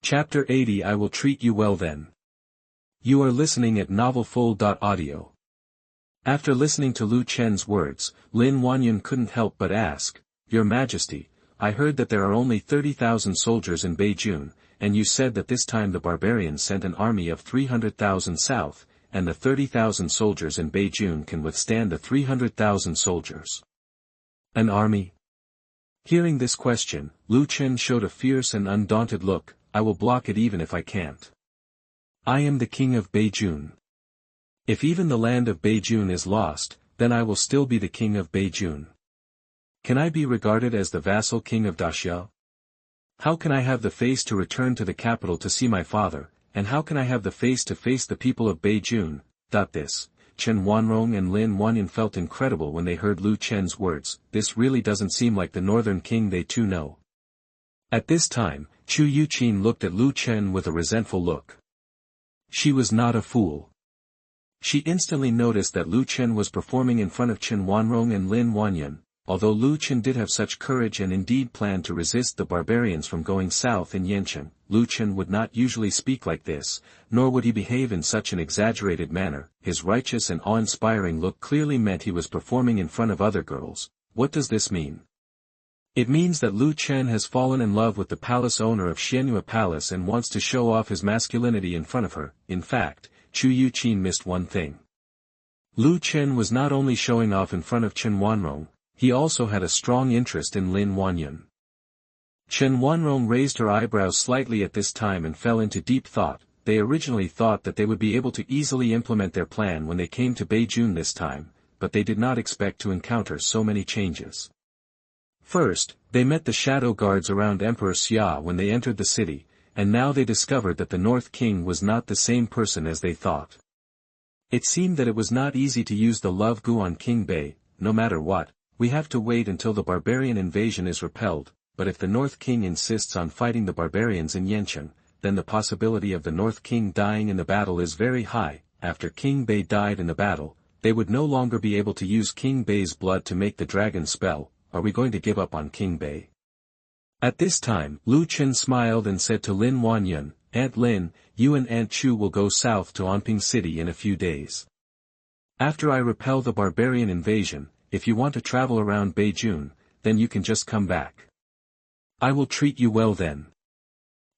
Chapter 80 I will treat you well then. You are listening at novelfull.audio. After listening to Lu Chen's words, Lin Wanyan couldn't help but ask, Your Majesty, I heard that there are only 30,000 soldiers in Beijing, and you said that this time the barbarians sent an army of 300,000 south, and the 30,000 soldiers in Beijing can withstand the 300,000 soldiers. An army? Hearing this question, Lu Chen showed a fierce and undaunted look. I will block it even if I can't. I am the king of Beijing. If even the land of Beijing is lost, then I will still be the king of Beijing. Can I be regarded as the vassal king of Daxia? How can I have the face to return to the capital to see my father, and how can I have the face to face the people of Beijing? This, Chen Wanrong and Lin Wanyan felt incredible when they heard Lu Chen's words. This really doesn't seem like the northern king they too know. At this time, Chu Yuqin looked at Lu Chen with a resentful look. She was not a fool. She instantly noticed that Lu Chen was performing in front of Chen Wanrong and Lin Wanyan. Although Lu Chen did have such courage and indeed planned to resist the barbarians from going south in Yancheng, Lu Chen would not usually speak like this, nor would he behave in such an exaggerated manner. His righteous and awe-inspiring look clearly meant he was performing in front of other girls. What does this mean? It means that Lu Chen has fallen in love with the palace owner of Xianyue Palace and wants to show off his masculinity in front of her. In fact, Chu Yuqin missed one thing. Lu Chen was not only showing off in front of Chen Wanrong, he also had a strong interest in Lin Wanyan. Chen Wanrong raised her eyebrows slightly at this time and fell into deep thought. They originally thought that they would be able to easily implement their plan when they came to Beijing this time, but they did not expect to encounter so many changes. First, they met the shadow guards around Emperor Xia when they entered the city, and now they discovered that the North King was not the same person as they thought. It seemed that it was not easy to use the love gu on King Bai. No matter what, we have to wait until the barbarian invasion is repelled, but if the North King insists on fighting the barbarians in Yancheng, then the possibility of the North King dying in the battle is very high. After King Bai died in the battle, they would no longer be able to use King Bai's blood to make the dragon spell. Are we going to give up on King Bai? At this time, Lu Chen smiled and said to Lin Wanyan, Aunt Lin, you and Aunt Chu will go south to Anping City in a few days. After I repel the barbarian invasion, if you want to travel around Beijing, then you can just come back. I will treat you well then.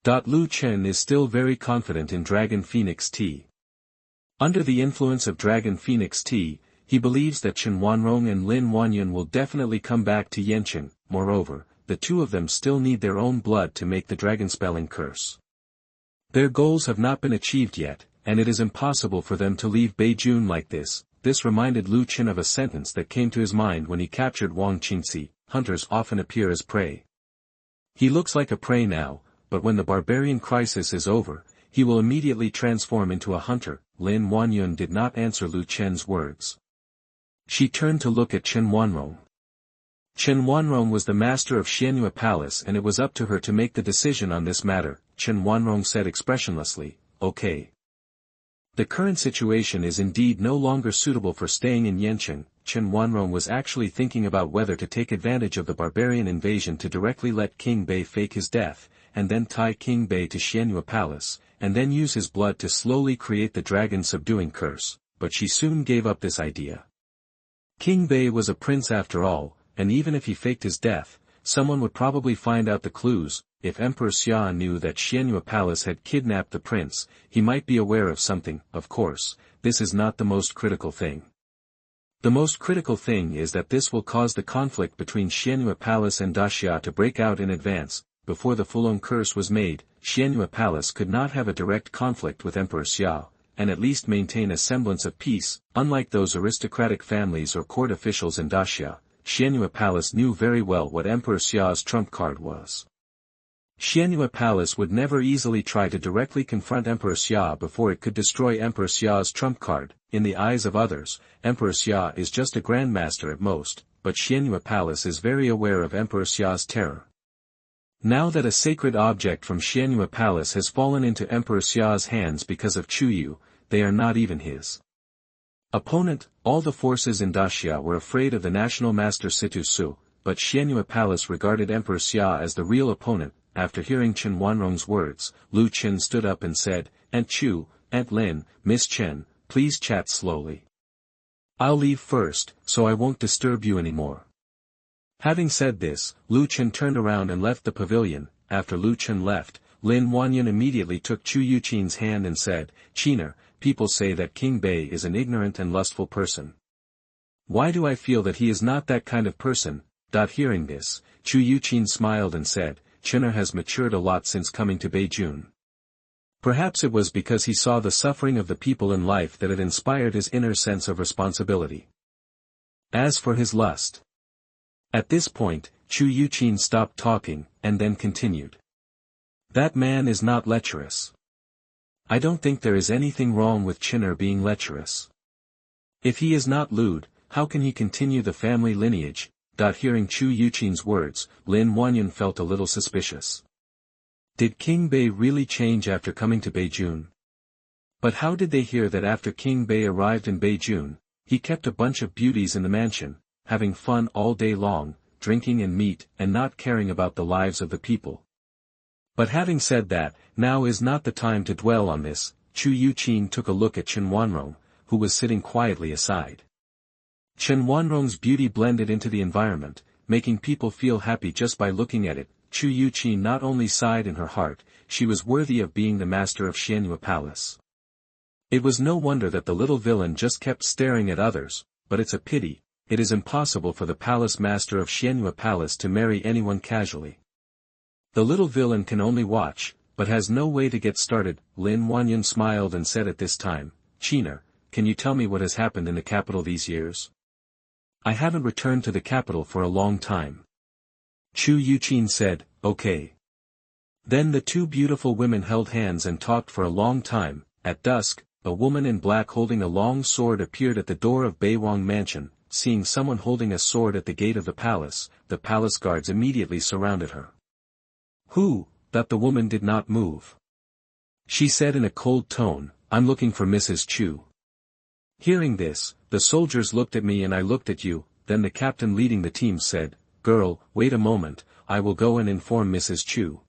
Lu Chen is still very confident in Dragon Phoenix tea. Under the influence of Dragon Phoenix tea, he believes that Chen Wanrong and Lin Wanyan will definitely come back to Yancheng. Moreover, the two of them still need their own blood to make the dragon spelling curse. Their goals have not been achieved yet, and it is impossible for them to leave Beijing like this. This reminded Lu Chen of a sentence that came to his mind when he captured Wang Qingxi. Hunters often appear as prey. He looks like a prey now, but when the barbarian crisis is over, he will immediately transform into a hunter. Lin Wanyan did not answer Lu Chen's words. She turned to look at Chen Wanrong. Chen Wanrong was the master of Xianyue Palace and it was up to her to make the decision on this matter. Chen Wanrong said expressionlessly, Okay. The current situation is indeed no longer suitable for staying in Yancheng. Chen Wanrong was actually thinking about whether to take advantage of the barbarian invasion to directly let King Bai fake his death, and then tie King Bai to Xianyue Palace, and then use his blood to slowly create the dragon subduing curse, but she soon gave up this idea. King Bai was a prince after all, and even if he faked his death, someone would probably find out the clues. If Emperor Xia knew that Xianyue Palace had kidnapped the prince, he might be aware of something. Of course, this is not the most critical thing. The most critical thing is that this will cause the conflict between Xianyue Palace and Daxia to break out in advance. Before the Fulong curse was made, Xianyue Palace could not have a direct conflict with Emperor Xia, and at least maintain a semblance of peace. Unlike those aristocratic families or court officials in Daxia, Xianyue Palace knew very well what Emperor Xia's trump card was. Xianyue Palace would never easily try to directly confront Emperor Xia before it could destroy Emperor Xia's trump card. In the eyes of others, Emperor Xia is just a grandmaster at most, but Xianyue Palace is very aware of Emperor Xia's terror. Now that a sacred object from Xianyue Palace has fallen into Emperor Xia's hands because of Youyou, they are not even his opponent. All the forces in Daxia were afraid of the national master Situ Su, but Xianyue Palace regarded Emperor Xia as the real opponent. After hearing Chen Wanrong's words, Lu Chen stood up and said, "Aunt Chu, Aunt Lin, Miss Chen, please chat slowly. I'll leave first, so I won't disturb you anymore." Having said this, Lu Chen turned around and left the pavilion. After Lu Chen left, Lin Wanyan immediately took Chu Yuqing's hand and said, "Chener, people say that King Bai is an ignorant and lustful person. Why do I feel that he is not that kind of person?" Hearing this, Chu Yuqing smiled and said, "Chener has matured a lot since coming to Beijing. Perhaps it was because he saw the suffering of the people in life that it inspired his inner sense of responsibility. As for his lust." At this point, Chu Yuqing stopped talking, and then continued. "That man is not lecherous. I don't think there is anything wrong with Chener being lecherous. If he is not lewd, how can he continue the family lineage?" Hearing Chu Yuqing's words, Lin Wanyan felt a little suspicious. Did King Bai really change after coming to Beijing? But how did they hear that after King Bai arrived in Beijing, he kept a bunch of beauties in the mansion, having fun all day long, drinking and meat and not caring about the lives of the people? But having said that, now is not the time to dwell on this. Chu Yuqing took a look at Chen Wanrong, who was sitting quietly aside. Chen Wanrong's beauty blended into the environment, making people feel happy just by looking at it. Chu Yuqing not only sighed in her heart, she was worthy of being the master of Xianyue Palace. It was no wonder that the little villain just kept staring at others, but it's a pity, it is impossible for the palace master of Xianyue Palace to marry anyone casually. The little villain can only watch, but has no way to get started. Lin Wanyan smiled and said at this time, "Chener, can you tell me what has happened in the capital these years? I haven't returned to the capital for a long time." Chu Yuqing said, "Okay." Then the two beautiful women held hands and talked for a long time. At dusk, a woman in black holding a long sword appeared at the door of Beiwang Mansion. Seeing someone holding a sword at the gate of the palace guards immediately surrounded her. "Who?" That the woman did not move. She said in a cold tone, "I'm looking for Mrs. Chu." Hearing this, the soldiers looked at me and I looked at you. Then the captain leading the team said, "Girl, wait a moment, I will go and inform Mrs. Chu."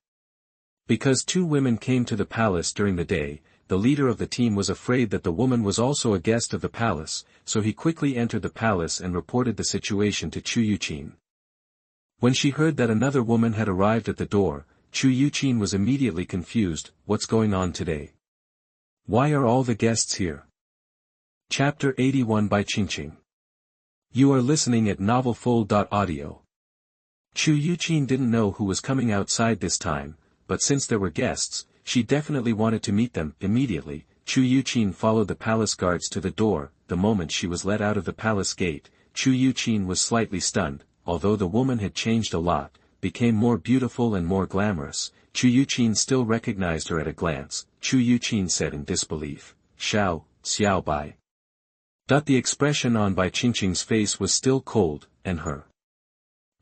Because two women came to the palace during the day, the leader of the team was afraid that the woman was also a guest of the palace, so he quickly entered the palace and reported the situation to Chu Yuqing. When she heard that another woman had arrived at the door, Chu Yuqing was immediately confused. What's going on today? Why are all the guests here? Chapter 81 Bai Qingqing. You are listening at novelfull.audio. Chu Yuqing didn't know who was coming outside this time, but since there were guests, she definitely wanted to meet them. Immediately, Chu Yuqing followed the palace guards to the door. The moment she was let out of the palace gate, Chu Yuqing was slightly stunned. Although the woman had changed a lot, became more beautiful and more glamorous, Chu Yuqing still recognized her at a glance. Chu Yuqing said in disbelief, "Xiao, Xiao Bai." The expression on Bai Qingqing's face was still cold, and her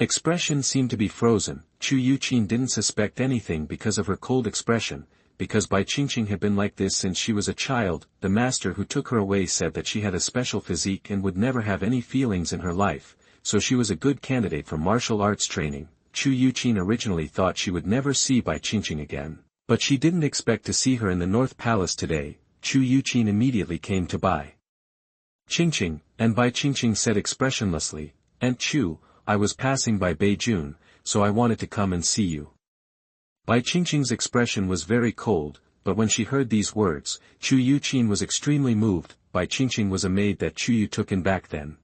expression seemed to be frozen. Chu Yuqing didn't suspect anything because of her cold expression, because Bai Qingqing had been like this since she was a child. The master who took her away said that she had a special physique and would never have any feelings in her life, so she was a good candidate for martial arts training. Chu Yuqing originally thought she would never see Bai Qingqing again, but she didn't expect to see her in the North Palace today. Chu Yuqing immediately came to Bai Qingqing, and Bai Qingqing said expressionlessly, "Aunt Chu, I was passing by Beijing, so I wanted to come and see you." Bai Qingqing's expression was very cold, but when she heard these words, Chu Yuqing was extremely moved. Bai Qingqing was a maid that Chu Yu took in back then.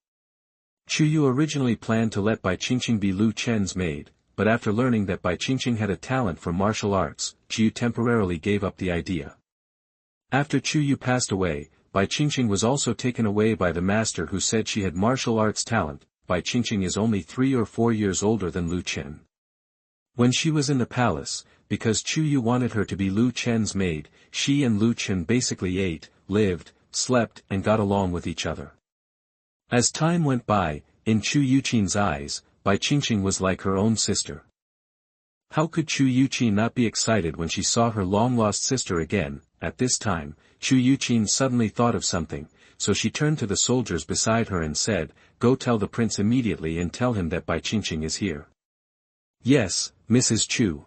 Chu Yu originally planned to let Bai Qingqing be Lu Chen's maid, but after learning that Bai Qingqing had a talent for martial arts, Chu Yu temporarily gave up the idea. After Chu Yu passed away, Bai Qingqing was also taken away by the master who said she had martial arts talent. Bai Qingqing is only 3 or 4 years older than Lu Chen. When she was in the palace, because Chu Yu wanted her to be Lu Chen's maid, she and Lu Chen basically ate, lived, slept and got along with each other. As time went by, in Chu Yuqing's eyes, Bai Qingqing was like her own sister. How could Chu Yuqing not be excited when she saw her long-lost sister again? At this time, Chu Yuqing suddenly thought of something, so she turned to the soldiers beside her and said, "Go tell the prince immediately and tell him that Bai Qingqing is here." "Yes, Mrs. Chu."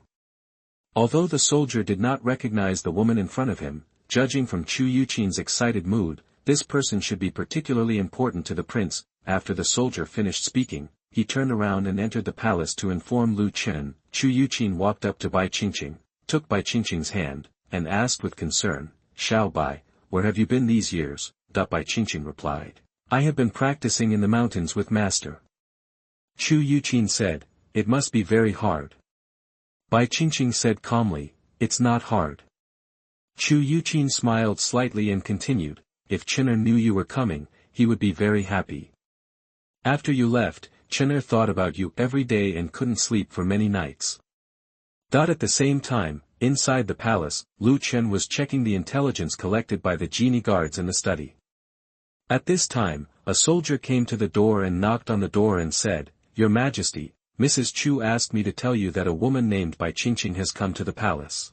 Although the soldier did not recognize the woman in front of him, judging from Chu Yuqing's excited mood, this person should be particularly important to the prince. After the soldier finished speaking, he turned around and entered the palace to inform Lu Chen. Chu Yuqing walked up to Bai Qingqing, took Bai Qingqing's hand, and asked with concern, "Xiao Bai, where have you been these years?" Bai Qingqing replied, "I have been practicing in the mountains with master." Chu Yuqing said, "It must be very hard." Bai Qingqing said calmly, "It's not hard." Chu Yuqing smiled slightly and continued, "If Chener knew you were coming, he would be very happy. After you left, Chener thought about you every day and couldn't sleep for many nights." At the same time, inside the palace, Lu Chen was checking the intelligence collected by the genie guards in the study. At this time, a soldier came to the door and knocked on the door and said, "Your Majesty, Mrs. Chu asked me to tell you that a woman named Bai Qingqing has come to the palace."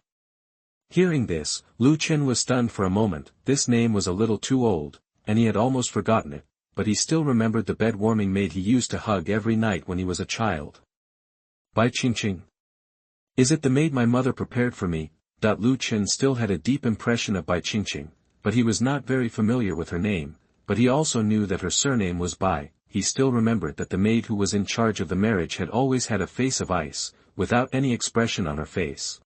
Hearing this, Lu Chen was stunned for a moment. This name was a little too old, and he had almost forgotten it, but he still remembered the bed-warming maid he used to hug every night when he was a child. "Bai Qingqing? Is it the maid my mother prepared for me?" Lu Chen still had a deep impression of Bai Qingqing, but he was not very familiar with her name, but he also knew that her surname was Bai. He still remembered that the maid who was in charge of the marriage had always had a face of ice, without any expression on her face.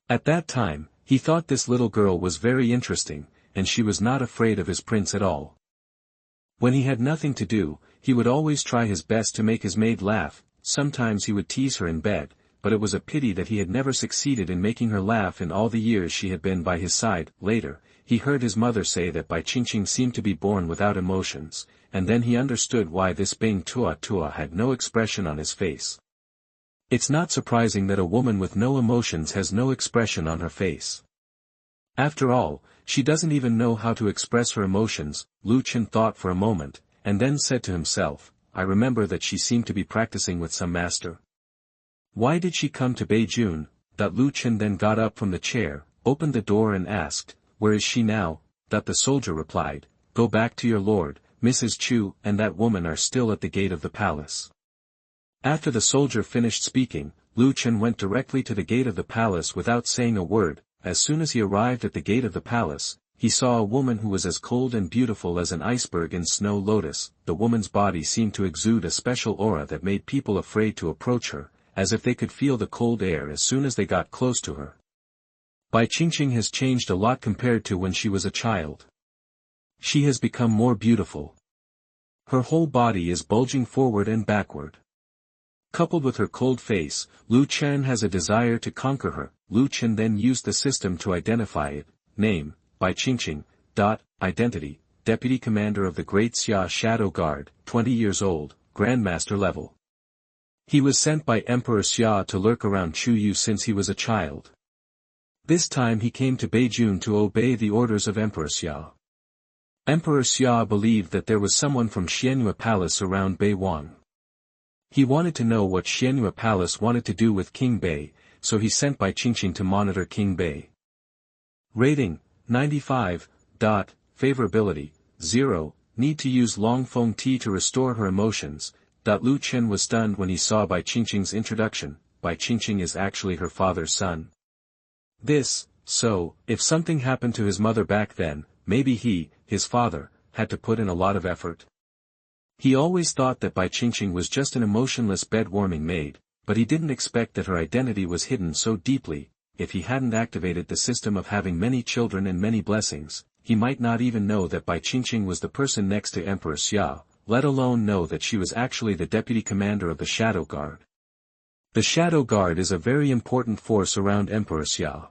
At that time, he thought this little girl was very interesting, and she was not afraid of his prince at all. When he had nothing to do, he would always try his best to make his maid laugh. Sometimes he would tease her in bed, but it was a pity that he had never succeeded in making her laugh in all the years she had been by his side. Later, he heard his mother say that Bai Qingqing seemed to be born without emotions, and then he understood why this Bing Tua had no expression on his face. It's not surprising that a woman with no emotions has no expression on her face. After all, she doesn't even know how to express her emotions. Lu Chen thought for a moment, and then said to himself, "I remember that she seemed to be practicing with some master. Why did she come to Beijing?" Lu Chen then got up from the chair, opened the door and asked, "Where is she now?" The soldier replied, "Go back to your lord, Mrs. Chu and that woman are still at the gate of the palace." After the soldier finished speaking, Lu Chen went directly to the gate of the palace without saying a word. As soon as he arrived at the gate of the palace, he saw a woman who was as cold and beautiful as an iceberg in snow lotus. The woman's body seemed to exude a special aura that made people afraid to approach her, as if they could feel the cold air as soon as they got close to her. Bai Qingqing has changed a lot compared to when she was a child. She has become more beautiful. Her whole body is bulging forward and backward. Coupled with her cold face, Lu Chen has a desire to conquer her. Lu Chen then used the system to identify it. Name, Bai Qingqing. Identity, Deputy Commander of the Great Xia Shadow Guard, 20 years old, Grandmaster level. He was sent by Emperor Xia to lurk around Youyou since he was a child. This time he came to Beijing to obey the orders of Emperor Xia. Emperor Xia believed that there was someone from Xianyue Palace around Beiwang. He wanted to know what Xianyue Palace wanted to do with King Bai, so he sent Bai Qingqing to monitor King Bai. Rating, 95. Favorability, 0. Need to use long feng tea to restore her emotions. Lu Chen was stunned when he saw Bai Qingqing's introduction. Bai Qingqing is actually her father's son. So, if something happened to his mother back then, maybe he, his father, had to put in a lot of effort. He always thought that Bai Qingqing was just an emotionless bed-warming maid, but he didn't expect that her identity was hidden so deeply. If he hadn't activated the system of having many children and many blessings, he might not even know that Bai Qingqing was the person next to Emperor Xia, let alone know that she was actually the deputy commander of the Shadow Guard. The Shadow Guard is a very important force around Emperor Xia.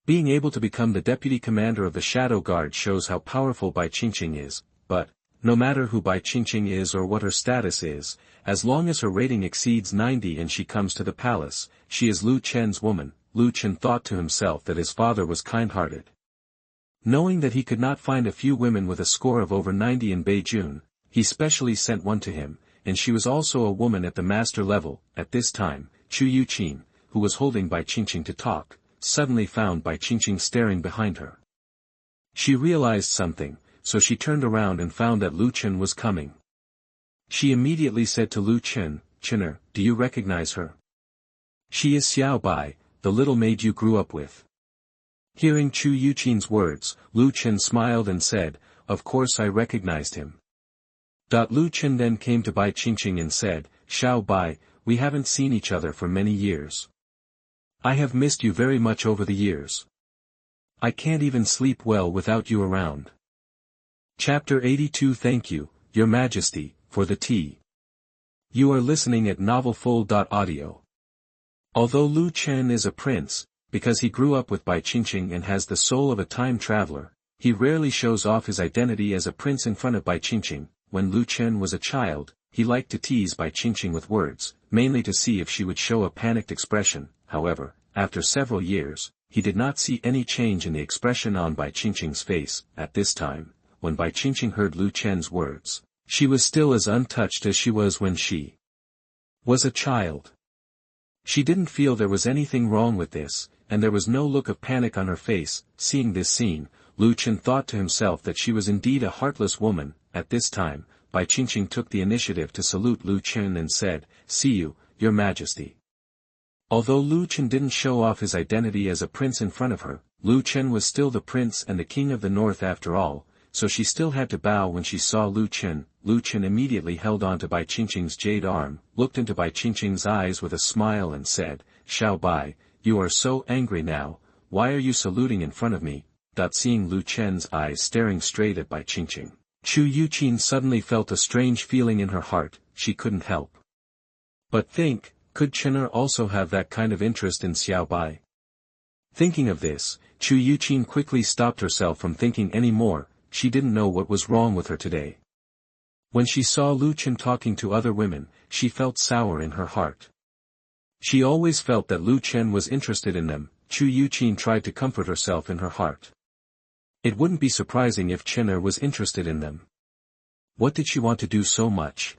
Being able to become the deputy commander of the Shadow Guard shows how powerful Bai Qingqing is, but, no matter who Bai Qingqing is or what her status is, as long as her rating exceeds 90 and she comes to the palace, she is Lu Chen's woman. Lu Chen thought to himself that his father was kind-hearted. Knowing that he could not find a few women with a score of over 90 in Beijing, he specially sent one to him, and she was also a woman at the master level. At this time, Chu Yuqing, who was holding Bai Qingqing to talk, suddenly found Bai Qingqing staring behind her. She realized something, so she turned around and found that Lu Chen was coming. She immediately said to Lu Chen, "Chener, do you recognize her?" "She is Xiao Bai, the little maid you grew up with. Hearing Chu Yuqing's words, Lu Chen smiled and said, of course I recognized him. Lu Chen then came to Bai Qingqing and said, Xiao Bai, we haven't seen each other for many years. I have missed you very much over the years. I can't even sleep well without you around. Chapter 82. Thank you, Your Majesty, for the tea. You are listening at novelfull.audio. Although Lu Chen is a prince, because he grew up with Bai Qingqing and has the soul of a time traveler, he rarely shows off his identity as a prince in front of Bai Qingqing. When Lu Chen was a child, he liked to tease Bai Qingqing with words, mainly to see if she would show a panicked expression. However, after several years, he did not see any change in the expression on Bai Qingqing's face. At this time, when Bai Qingqing heard Lu Chen's words, she was still as untouched as she was when she was a child. She didn't feel there was anything wrong with this, and there was no look of panic on her face. Seeing this scene, Lu Chen thought to himself that she was indeed a heartless woman. At this time, Bai Qingqing took the initiative to salute Lu Chen and said, See you, Your Majesty. Although Lu Chen didn't show off his identity as a prince in front of her, Lu Chen was still the prince and the king of the north after all, so she still had to bow when she saw Lu Chen. Lu Chen immediately held on to Bai Qingqing's jade arm, looked into Bai Qingqing's eyes with a smile and said, Xiao Bai, you are so angry now, why are you saluting in front of me? Seeing Lu Chen's eyes staring straight at Bai Qingqing, Chu Yuqing suddenly felt a strange feeling in her heart. She couldn't help but think, could Chen also have that kind of interest in Xiao Bai? Thinking of this, Chu Yuqing quickly stopped herself from thinking any more. She didn't know what was wrong with her today. When she saw Lu Chen talking to other women, she felt sour in her heart. She always felt that Lu Chen was interested in them. Chu Yuqing tried to comfort herself in her heart. It wouldn't be surprising if Chen was interested in them. What did she want to do so much?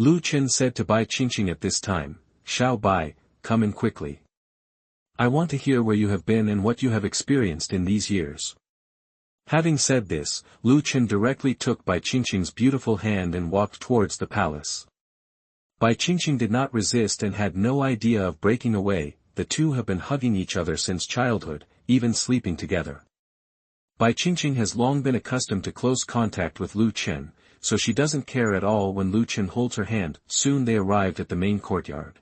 Lu Chen said to Bai Qingqing at this time, Xiao Bai, come in quickly. I want to hear where you have been and what you have experienced in these years. Having said this, Lu Chen directly took Bai Qingqing's beautiful hand and walked towards the palace. Bai Qingqing did not resist and had no idea of breaking away. The two have been hugging each other since childhood, even sleeping together. Bai Qingqing has long been accustomed to close contact with Lu Chen, so she doesn't care at all when Lu Chen holds her hand. Soon they arrived at the main courtyard.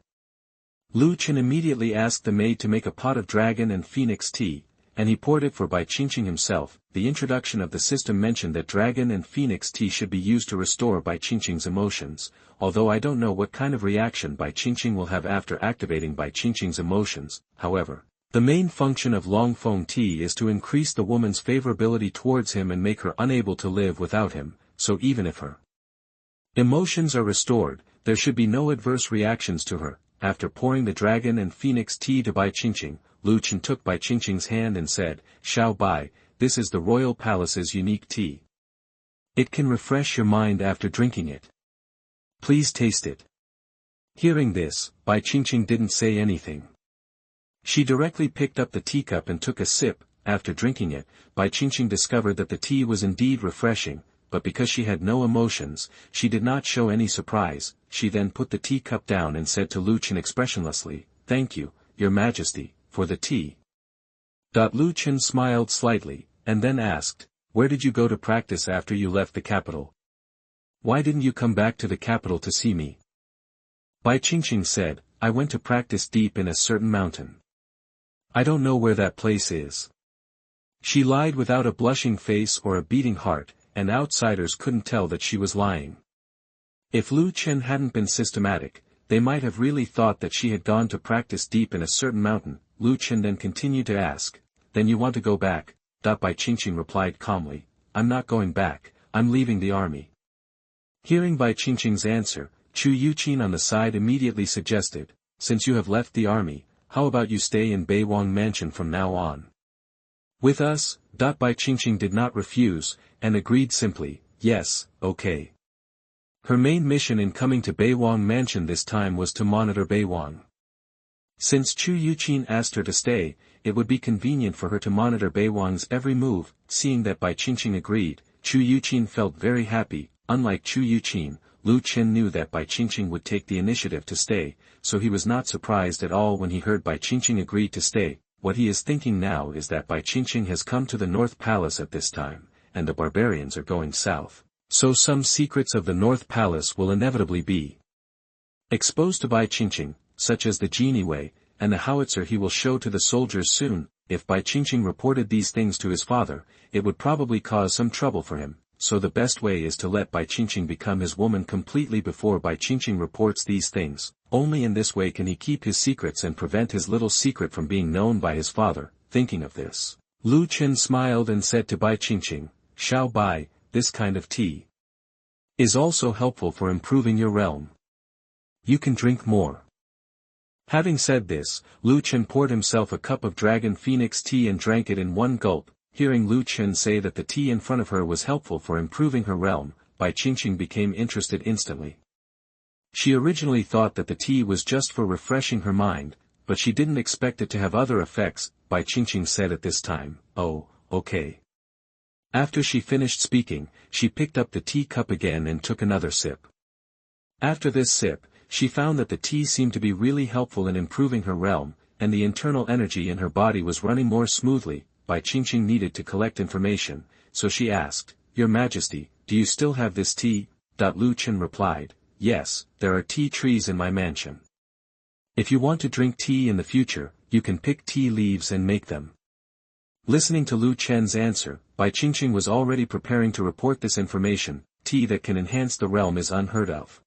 Lu Chen immediately asked the maid to make a pot of dragon and phoenix tea, and he poured it for Bai Qingqing himself. The introduction of the system mentioned that dragon and phoenix tea should be used to restore Bai Qingqing's emotions, although I don't know what kind of reaction Bai Qingqing will have after activating Bai Qingqing's emotions. However, the main function of Longfeng tea is to increase the woman's favorability towards him and make her unable to live without him, so even if her emotions are restored, there should be no adverse reactions to her. After pouring the dragon and phoenix tea to Bai Qingqing, Lu Chen took Bai Qingqing's hand and said, Xiao Bai, this is the royal palace's unique tea. It can refresh your mind after drinking it. Please taste it. Hearing this, Bai Qingqing didn't say anything. She directly picked up the teacup and took a sip. After drinking it, Bai Qingqing discovered that the tea was indeed refreshing, but because she had no emotions, she did not show any surprise. She then put the teacup down and said to Lu Chen expressionlessly, Thank you, Your Majesty, for the tea. Lu Chen smiled slightly, and then asked, Where did you go to practice after you left the capital? Why didn't you come back to the capital to see me? Bai Qingqing said, I went to practice deep in a certain mountain. I don't know where that place is. She lied without a blushing face or a beating heart, and outsiders couldn't tell that she was lying. If Lu Chen hadn't been systematic, they might have really thought that she had gone to practice deep in a certain mountain. Lu Chen then continued to ask, Then you want to go back? Bai Qingqing replied calmly, I'm not going back, I'm leaving the army. Hearing Bai Qingqing's answer, Chu Yuqing on the side immediately suggested, Since you have left the army, how about you stay in Beiwang Mansion from now on? With us? Bai Qingqing did not refuse, and agreed simply, Yes, okay. Her main mission in coming to Beiwang Mansion this time was to monitor Beiwang. Since Chu Yuqing asked her to stay, it would be convenient for her to monitor Beiwang's every move. Seeing that Bai Qingqing agreed, Chu Yuqing felt very happy. Unlike Chu Yuqing, Lu Chen knew that Bai Qingqing would take the initiative to stay, so he was not surprised at all when he heard Bai Qingqing agree to stay. What he is thinking now is that Bai Qingqing has come to the North Palace at this time, and the barbarians are going south. So some secrets of the North Palace will inevitably be exposed to Bai Qingqing, such as the genie way, and the howitzer he will show to the soldiers soon. If Bai Qingqing reported these things to his father, it would probably cause some trouble for him, so the best way is to let Bai Qingqing become his woman completely before Bai Qingqing reports these things. Only in this way can he keep his secrets and prevent his little secret from being known by his father. Thinking of this, Lu Chen smiled and said to Bai Qingqing, "Xiao Bai, this kind of tea is also helpful for improving your realm. You can drink more." Having said this, Lu Chen poured himself a cup of dragon phoenix tea and drank it in one gulp. Hearing Lu Chen say that the tea in front of her was helpful for improving her realm, Bai Qingqing became interested instantly. She originally thought that the tea was just for refreshing her mind, but she didn't expect it to have other effects. Bai Qingqing said at this time, "Oh, okay." After she finished speaking, she picked up the tea cup again and took another sip. After this sip, she found that the tea seemed to be really helpful in improving her realm, and the internal energy in her body was running more smoothly. Bai Qingqing needed to collect information, so she asked, "Your Majesty, do you still have this tea?" Lu Chen replied, "Yes, there are tea trees in my mansion. If you want to drink tea in the future, you can pick tea leaves and make them." Listening to Lu Chen's answer, Bai Qingqing was already preparing to report this information. Tea that can enhance the realm is unheard of.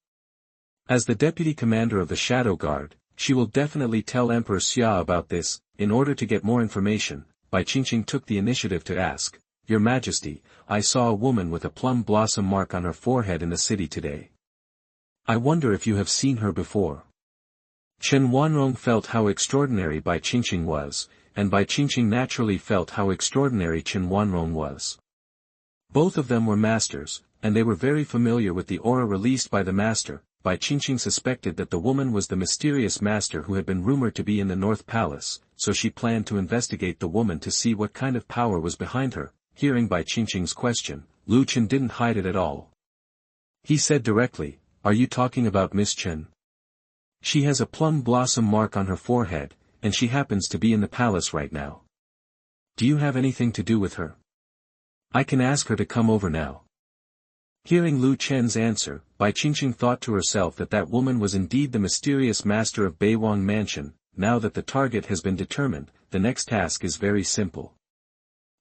As the deputy commander of the Shadow Guard, she will definitely tell Emperor Xia about this. In order to get more information, Bai Qingqing took the initiative to ask, "Your Majesty, I saw a woman with a plum blossom mark on her forehead in the city today. I wonder if you have seen her before." Chen Wanrong felt how extraordinary Bai Qingqing was, and Bai Qingqing naturally felt how extraordinary Chen Wanrong was. Both of them were masters, and they were very familiar with the aura released by the master. Bai Qingqing suspected that the woman was the mysterious master who had been rumored to be in the North Palace, so she planned to investigate the woman to see what kind of power was behind her. Hearing Bai Qingqing's question, Lu Chen didn't hide it at all. He said directly, "Are you talking about Miss Chen? She has a plum blossom mark on her forehead, and she happens to be in the palace right now. Do you have anything to do with her? I can ask her to come over now." Hearing Lu Chen's answer, Bai Qingqing thought to herself that that woman was indeed the mysterious master of Beiwang Mansion. Now that the target has been determined, the next task is very simple.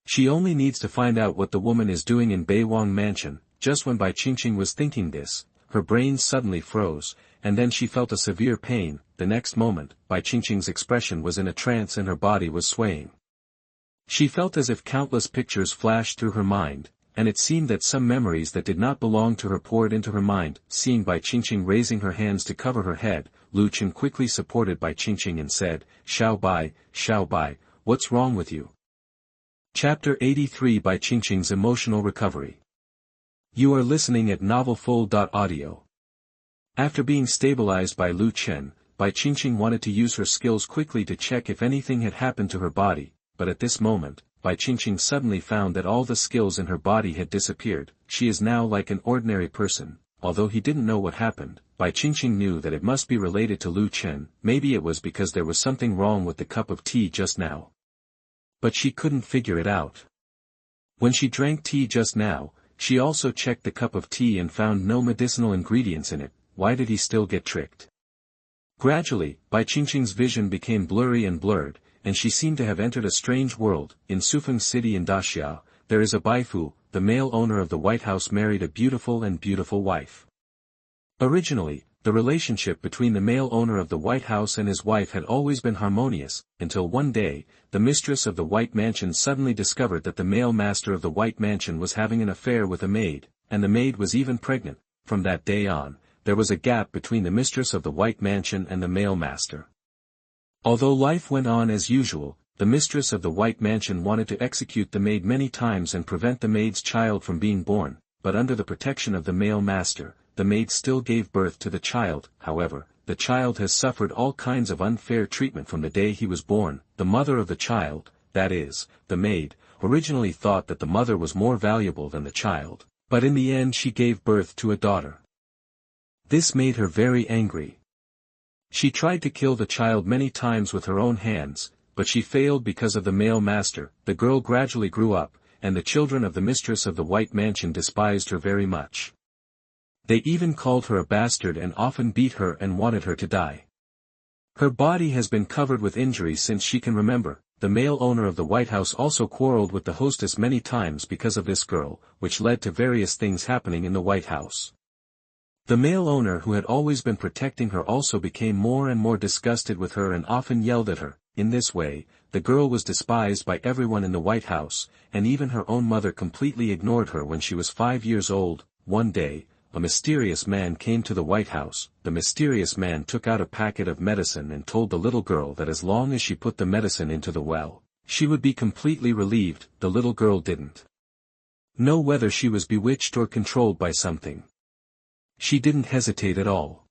She only needs to find out what the woman is doing in Beiwang Mansion. Just when Bai Qingqing was thinking this, her brain suddenly froze, and then she felt a severe pain. The next moment, Bai Qingqing's expression was in a trance and her body was swaying. She felt as if countless pictures flashed through her mind, and it seemed that some memories that did not belong to her poured into her mind. Seeing Bai Qingqing raising her hands to cover her head, Lu Chen quickly supported Bai Qingqing and said, Xiao Bai, what's wrong with you?" Chapter 83 Bai Qingqing's Emotional Recovery. You are listening at novelfull.audio. After being stabilized by Lu Chen, Bai Qingqing wanted to use her skills quickly to check if anything had happened to her body, but at this moment, Bai Qingqing suddenly found that all the skills in her body had disappeared. She is now like an ordinary person. Although he didn't know what happened, Bai Qingqing knew that it must be related to Lu Chen. Maybe it was because there was something wrong with the cup of tea just now. But she couldn't figure it out. When she drank tea just now, she also checked the cup of tea and found no medicinal ingredients in it. Why did he still get tricked? Gradually, Bai Qingqing's vision became blurry and blurred, and she seemed to have entered a strange world. In Sufeng City in Daxia, there is a Baifu, the male owner of the White House, married a beautiful wife. Originally, the relationship between the male owner of the White House and his wife had always been harmonious, until one day, the mistress of the White Mansion suddenly discovered that the male master of the White Mansion was having an affair with a maid, and the maid was even pregnant. From that day on, there was a gap between the mistress of the White Mansion and the male master. Although life went on as usual, the mistress of the White Mansion wanted to execute the maid many times and prevent the maid's child from being born, but under the protection of the male master, the maid still gave birth to the child. However, the child has suffered all kinds of unfair treatment from the day he was born. The mother of the child, that is, the maid, originally thought that the mother was more valuable than the child, but in the end she gave birth to a daughter. This made her very angry. She tried to kill the child many times with her own hands, but she failed because of the male master. The girl gradually grew up, and the children of the mistress of the White Mansion despised her very much. They even called her a bastard and often beat her and wanted her to die. Her body has been covered with injuries since she can remember. The male owner of the White House also quarreled with the hostess many times because of this girl, which led to various things happening in the White House. The male owner who had always been protecting her also became more and more disgusted with her and often yelled at her. In this way, the girl was despised by everyone in the White House, and even her own mother completely ignored her when she was 5 years old. One day, a mysterious man came to the White House. The mysterious man took out a packet of medicine and told the little girl that as long as she put the medicine into the well, she would be completely relieved. The little girl didn't know whether she was bewitched or controlled by something. She didn't hesitate at all.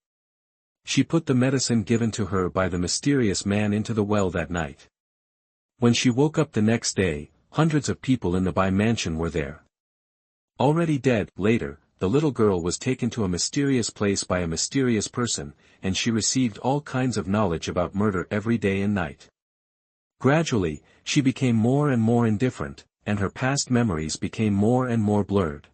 She put the medicine given to her by the mysterious man into the well that night. When she woke up the next day, hundreds of people in the Bai mansion were there. Already dead. Later, the little girl was taken to a mysterious place by a mysterious person, and she received all kinds of knowledge about murder every day and night. Gradually, she became more and more indifferent, and her past memories became more and more blurred.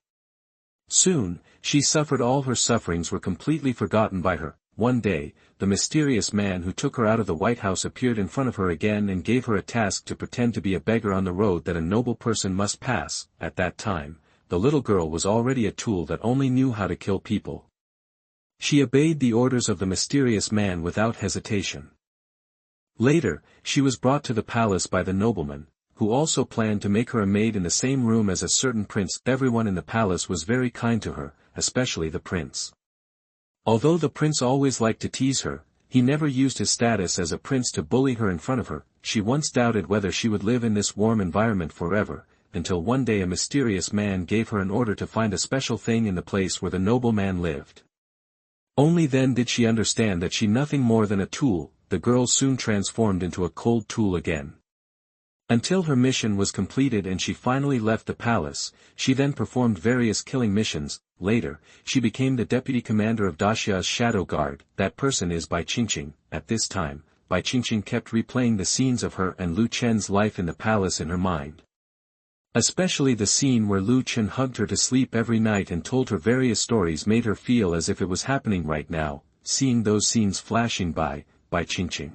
Soon, she suffered. All her sufferings were completely forgotten by her. One day, the mysterious man who took her out of the White House appeared in front of her again and gave her a task to pretend to be a beggar on the road that a noble person must pass. At that time, the little girl was already a tool that only knew how to kill people. She obeyed the orders of the mysterious man without hesitation. Later, she was brought to the palace by the nobleman, who also planned to make her a maid in the same room as a certain prince. Everyone in the palace was very kind to her, especially the prince. Although the prince always liked to tease her, he never used his status as a prince to bully her in front of her. She once doubted whether she would live in this warm environment forever, until one day a mysterious man gave her an order to find a special thing in the place where the nobleman lived. Only then did she understand that she nothing more than a tool. The girl soon transformed into a cold tool again. Until her mission was completed and she finally left the palace. She then performed various killing missions. Later, she became the deputy commander of Daxia's shadow guard. That person is Bai Qingqing. At this time, Bai Qingqing kept replaying the scenes of her and Lu Chen's life in the palace in her mind. Especially the scene where Lu Chen hugged her to sleep every night and told her various stories made her feel as if it was happening right now. Seeing those scenes flashing by, Bai Qingqing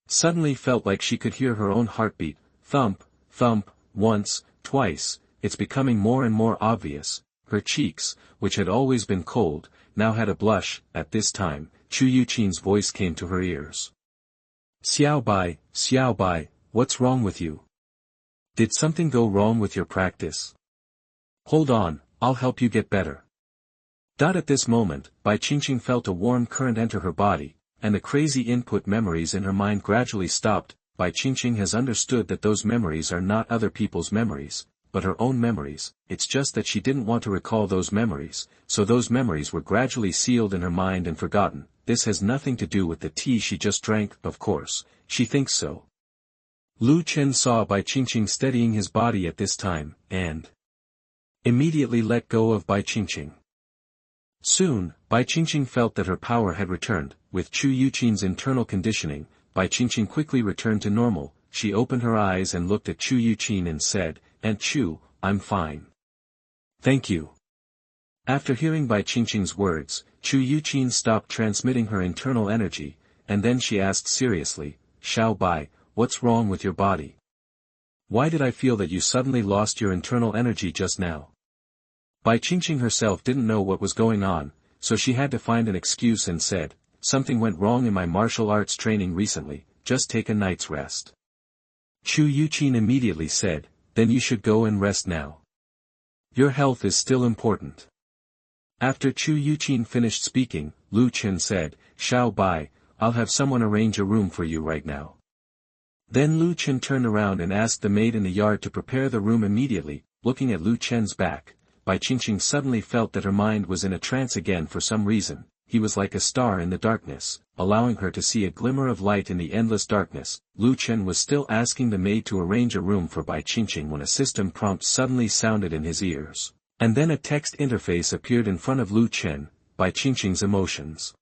suddenly felt like she could hear her own heartbeat. Thump, thump, once, twice. It's becoming more and more obvious. Her cheeks, which had always been cold, now had a blush. At this time, Youyou's voice came to her ears. Xiao Bai, what's wrong with you? Did something go wrong with your practice? Hold on, I'll help you get better. At this moment, Bai Qingqing felt a warm current enter her body, and the crazy input memories in her mind gradually stopped. Bai Qingqing has understood that those memories are not other people's memories, but her own memories. It's just that she didn't want to recall those memories, so those memories were gradually sealed in her mind and forgotten. This has nothing to do with the tea she just drank. Of course, she thinks so. Lu Chen saw Bai Qingqing steadying his body at this time, and immediately let go of Bai Qingqing. Soon, Bai Qingqing felt that her power had returned. With Youyou's internal conditioning, Bai Qingqing quickly returned to normal. She opened her eyes and looked at Youyou and said, "Aunt Chu, I'm fine. Thank you." After hearing Bai Qingqing's words, Youyou stopped transmitting her internal energy, and then she asked seriously, "Xiao Bai, what's wrong with your body? Why did I feel that you suddenly lost your internal energy just now?" Bai Qingqing herself didn't know what was going on, so she had to find an excuse and said, "Something went wrong in my martial arts training recently, just take a night's rest." Youyou immediately said, "Then you should go and rest now. Your health is still important." After Youyou finished speaking, Lu Chen said, "Xiao Bai, I'll have someone arrange a room for you right now." Then Lu Chen turned around and asked the maid in the yard to prepare the room immediately. Looking at Lu Chen's back, Bai Qingqing suddenly felt that her mind was in a trance again for some reason. He was like a star in the darkness, allowing her to see a glimmer of light in the endless darkness. Lu Chen was still asking the maid to arrange a room for Bai Qingqing when a system prompt suddenly sounded in his ears, and then a text interface appeared in front of Lu Chen. Bai Qingqing's emotions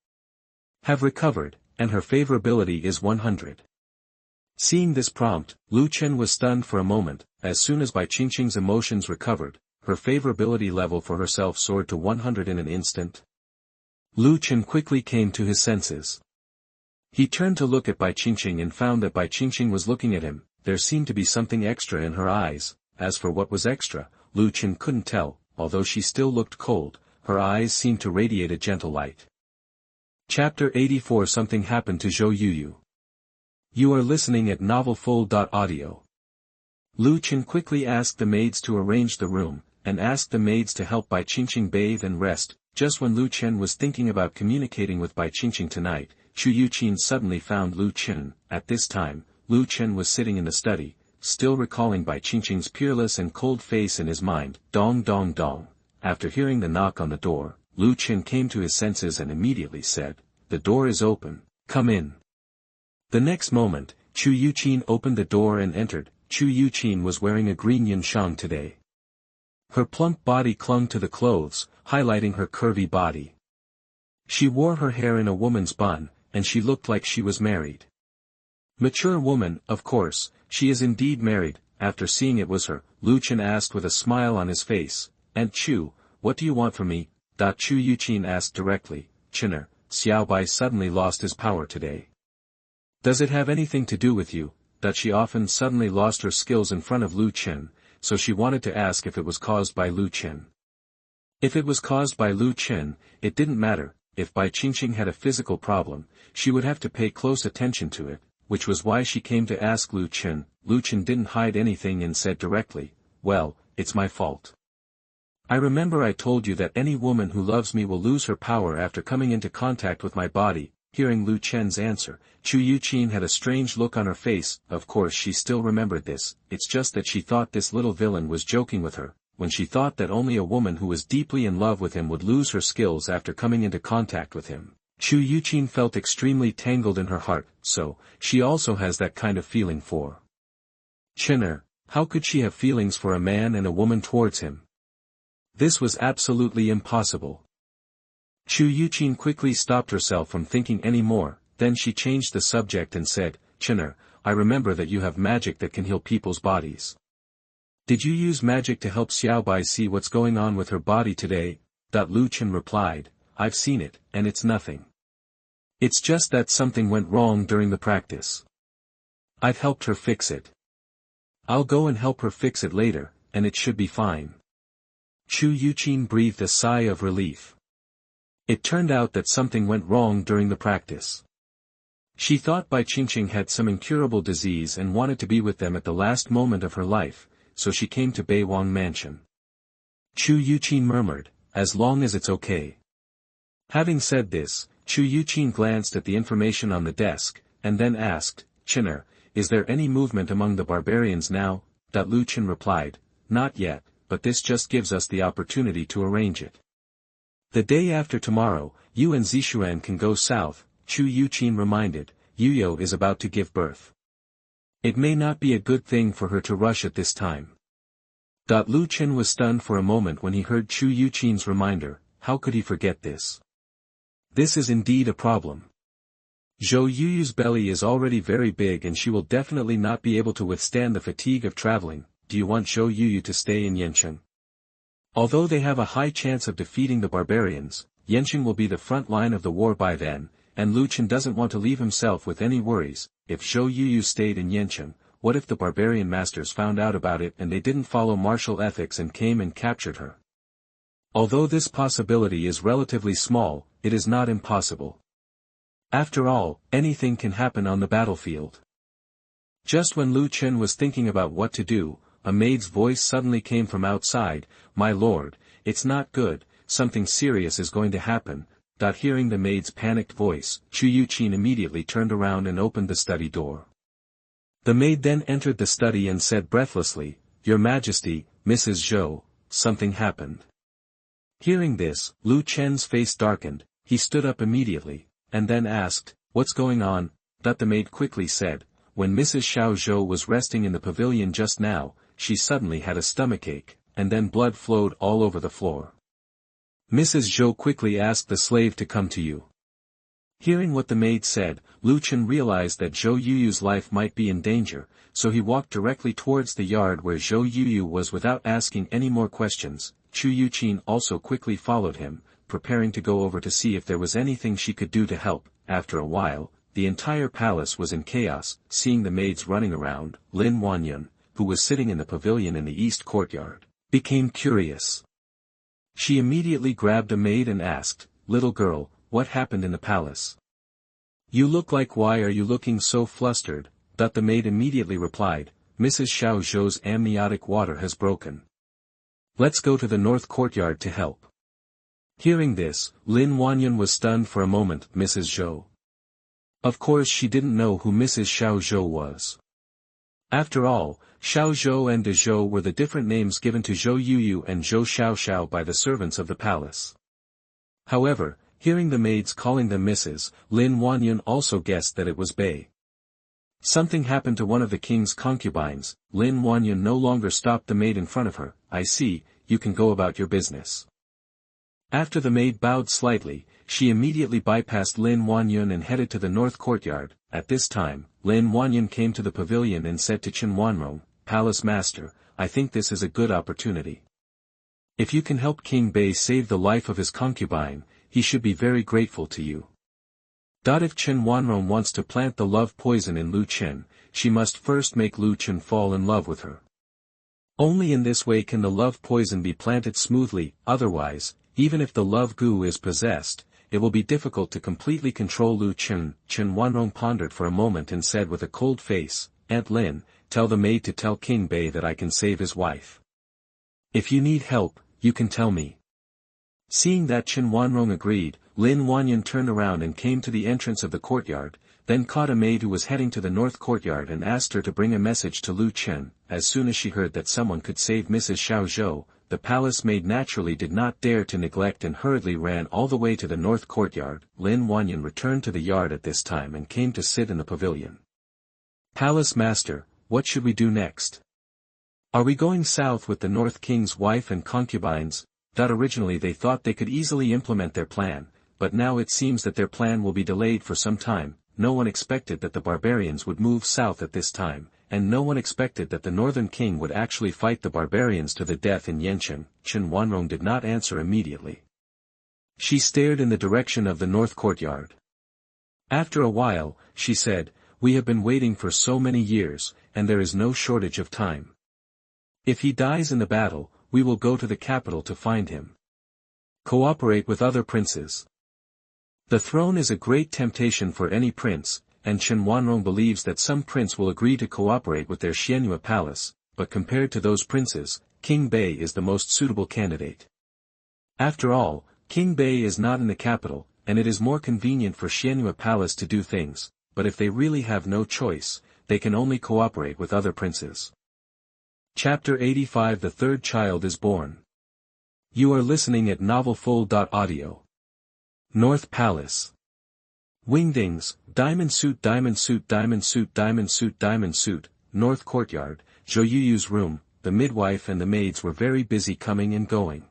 have recovered, and her favorability is 100. Seeing this prompt, Lu Chen was stunned for a moment. As soon as Bai Qingqing's emotions recovered, her favorability level for herself soared to 100 in an instant. Lu Chen quickly came to his senses. He turned to look at Bai Qingqing and found that Bai Qingqing was looking at him. There seemed to be something extra in her eyes. As for what was extra, Lu Chen couldn't tell. Although she still looked cold, her eyes seemed to radiate a gentle light. Chapter 84. Something happened to Zhou Youyou. You are listening at novelfull.audio. Lu Chen quickly asked the maids to arrange the room, and asked the maids to help Bai Qingqing bathe and rest. Just when Lu Chen was thinking about communicating with Bai Qingqing tonight, Youyou suddenly found Lu Chen. At this time, Lu Chen was sitting in the study, still recalling Bai Qingqing's peerless and cold face in his mind. Dong dong dong. After hearing the knock on the door, Lu Chen came to his senses and immediately said, "The door is open, come in." The next moment, Youyou opened the door and entered. Youyou was wearing a green yunshang today. Her plump body clung to the clothes, highlighting her curvy body. She wore her hair in a woman's bun, and she looked like she was married. Mature woman, of course, she is indeed married. After seeing it was her, Lu Chen asked with a smile on his face, "Aunt Chu, what do you want from me?" Youyou asked directly. "Chener, Xiao Bai suddenly lost his power today. Does it have anything to do with you?" She often suddenly lost her skills in front of Lu Chen, so she wanted to ask if it was caused by Lu Chen. If it was caused by Lu Chen, it didn't matter. If Bai Qingqing had a physical problem, she would have to pay close attention to it, which was why she came to ask Lu Chen. Lu Chen didn't hide anything and said directly, "Well, it's my fault. I remember I told you that any woman who loves me will lose her power after coming into contact with my body." Hearing Lu Chen's answer, Youyou had a strange look on her face. Of course she still remembered this, it's just that she thought this little villain was joking with her, when she thought that only a woman who was deeply in love with him would lose her skills after coming into contact with him. Youyou felt extremely tangled in her heart, so, she also has that kind of feeling for Chener. How could she have feelings for a man and a woman towards him? This was absolutely impossible. Youyou quickly stopped herself from thinking any more, then she changed the subject and said, "Chener, I remember that you have magic that can heal people's bodies. Did you use magic to help Xiao Bai see what's going on with her body today?" Lu Chen replied, "I've seen it, and it's nothing. It's just that something went wrong during the practice. I've helped her fix it. I'll go and help her fix it later, and it should be fine." Youyou breathed a sigh of relief. It turned out that something went wrong during the practice. She thought Bai Qingqing had some incurable disease and wanted to be with them at the last moment of her life, so she came to Beiwang Mansion. Youyou murmured, "As long as it's okay." Having said this, Youyou glanced at the information on the desk, and then asked, "Chener, is there any movement among the barbarians now?" Lu Chen replied, "Not yet, but this just gives us the opportunity to arrange it. The day after tomorrow, you and Zishuan can go south." Youyou reminded, "Youyou is about to give birth. It may not be a good thing for her to rush at this time." Lu Chen was stunned for a moment when he heard Youyou's reminder. How could he forget this? This is indeed a problem. Zhou Youyou's belly is already very big and she will definitely not be able to withstand the fatigue of traveling. Do you want Zhou Youyou to stay in Yancheng? Although they have a high chance of defeating the barbarians, Yancheng will be the front line of the war by then, and Lu Chen doesn't want to leave himself with any worries. If Zhou Youyou stayed in Yancheng, what if the barbarian masters found out about it and they didn't follow martial ethics and came and captured her? Although this possibility is relatively small, it is not impossible. After all, anything can happen on the battlefield. Just when Lu Chen was thinking about what to do, a maid's voice suddenly came from outside. "My lord, it's not good, something serious is going to happen." Hearing the maid's panicked voice, Youyou immediately turned around and opened the study door. The maid then entered the study and said breathlessly, "Your Majesty, Mrs. Zhou, something happened." Hearing this, Lu Chen's face darkened. He stood up immediately, and then asked, "What's going on?" The maid quickly said, "When Mrs. Xiao Zhou was resting in the pavilion just now, she suddenly had a stomachache, and then blood flowed all over the floor. Mrs. Zhou quickly asked the slave to come to you. Hearing what the maid said, Chen realized that Zhou Youyou's life might be in danger, so he walked directly towards the yard where Zhou Youyou was without asking any more questions. Chu Yuqin also quickly followed him, preparing to go over to see if there was anything she could do to help. After a while, the entire palace was in chaos. Seeing the maids running around, Lin Wanyan, who was sitting in the pavilion in the east courtyard, became curious. She immediately grabbed a maid and asked, "Little girl, what happened in the palace? You look like why are you looking so flustered?" The maid immediately replied, "Mrs. Xiao Zhou's amniotic water has broken. Let's go to the north courtyard to help." Hearing this, Lin Wanyan was stunned for a moment. Mrs. Zhou. Of course she didn't know who Mrs. Xiao Zhou was. After all, Xiao Zhou and De Zhou were the different names given to Zhou Youyou and Zhou Xiaoxiao by the servants of the palace. However, hearing the maids calling them Mrs., Lin Wanyan also guessed that it was Bai. Something happened to one of the king's concubines. Lin Wanyan no longer stopped the maid in front of her. "I see, you can go about your business." After the maid bowed slightly, she immediately bypassed Lin Wanyan and headed to the north courtyard. At this time, Lin Wanyan came to the pavilion and said to Chen Wanrong, "Palace master, I think this is a good opportunity. If you can help King Bai save the life of his concubine, he should be very grateful to you." If Chen Wanrong wants to plant the love poison in Lu Chen, she must first make Lu Chen fall in love with her. Only in this way can the love poison be planted smoothly. Otherwise, even if the love goo is possessed, it will be difficult to completely control Lu Chen. Chen Wanrong pondered for a moment and said with a cold face, "Aunt Lin, tell the maid to tell King Bai that I can save his wife. If you need help, you can tell me." Seeing that Chen Wanrong agreed, Lin Wanyan turned around and came to the entrance of the courtyard, then caught a maid who was heading to the north courtyard and asked her to bring a message to Lu Chen. As soon as she heard that someone could save Mrs. Xiao Zhou, the palace maid naturally did not dare to neglect and hurriedly ran all the way to the north courtyard. Lin Wanyan returned to the yard at this time and came to sit in the pavilion. "Palace master, what should we do next? Are we going south with the North King's wife and concubines?" Originally they thought they could easily implement their plan, but now it seems that their plan will be delayed for some time. No one expected that the barbarians would move south at this time, and no one expected that the Northern King would actually fight the barbarians to the death in Yanchen. Chen Wanrong did not answer immediately. She stared in the direction of the north courtyard. After a while, she said, "We have been waiting for so many years, and there is no shortage of time. If he dies in the battle, we will go to the capital to find him. Cooperate with other princes. The throne is a great temptation for any prince, and Chen Wanrong believes that some prince will agree to cooperate with their Xianyue palace, but compared to those princes, King Bai is the most suitable candidate. After all, King Bai is not in the capital, and it is more convenient for Xianyue palace to do things, but if they really have no choice, they can only cooperate with other princes." Chapter 85 The Third Child is Born. You are listening at novelfull.audio. North Palace. Wingdings, diamond suit, diamond suit, diamond suit, diamond suit, diamond suit. North Courtyard, Zhou Youyou's room. The midwife and the maids were very busy coming and going.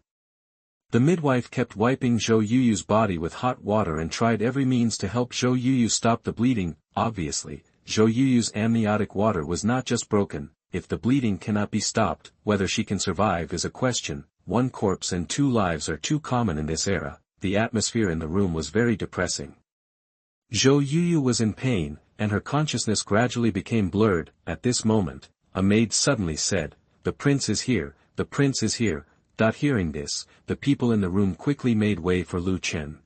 The midwife kept wiping Zhou Youyou's body with hot water and tried every means to help Zhou Youyou stop the bleeding. Obviously, Zhou Youyou's amniotic water was not just broken. If the bleeding cannot be stopped, whether she can survive is a question. One corpse and 2 lives are too common in this era. The atmosphere in the room was very depressing. Zhou Youyou was in pain, and her consciousness gradually became blurred. At this moment, a maid suddenly said, "The prince is here, the prince is here." Hearing this, the people in the room quickly made way for Lu Chen.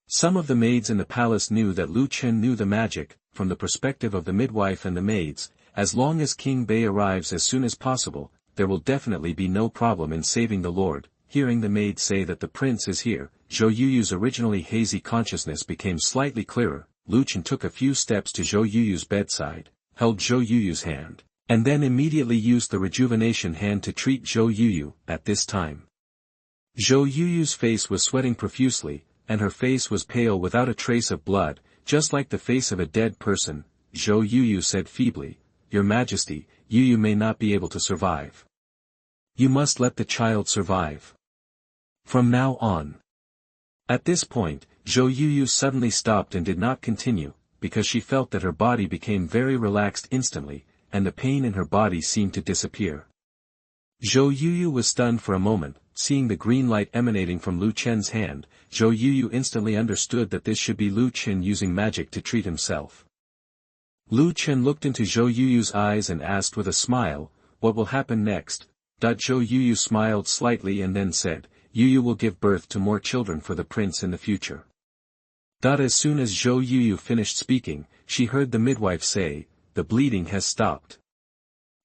Some of the maids in the palace knew that Lu Chen knew the magic. From the perspective of the midwife and the maids, as long as King Bai arrives as soon as possible, there will definitely be no problem in saving the lord. Hearing the maid say that the prince is here, Zhou Youyou's originally hazy consciousness became slightly clearer. Lu Chen took a few steps to Zhou Youyou's bedside, held Zhou Youyou's hand, and then immediately used the rejuvenation hand to treat Zhou Youyou. At this time, Zhou Youyou's face was sweating profusely, and her face was pale without a trace of blood, just like the face of a dead person. Zhou Youyou said feebly, "Your Majesty, Youyou may not be able to survive. You must let the child survive." From now on. At this point, Youyou suddenly stopped and did not continue, because she felt that her body became very relaxed instantly, and the pain in her body seemed to disappear. Youyou was stunned for a moment, seeing the green light emanating from Lu Chen's hand. Youyou instantly understood that this should be Lu Chen using magic to treat himself. Lu Chen looked into Youyou's eyes and asked with a smile, "What will happen next?" Youyou smiled slightly and then said, "Youyou will give birth to more children for the prince in the future." As soon as Youyou finished speaking, she heard the midwife say, "The bleeding has stopped.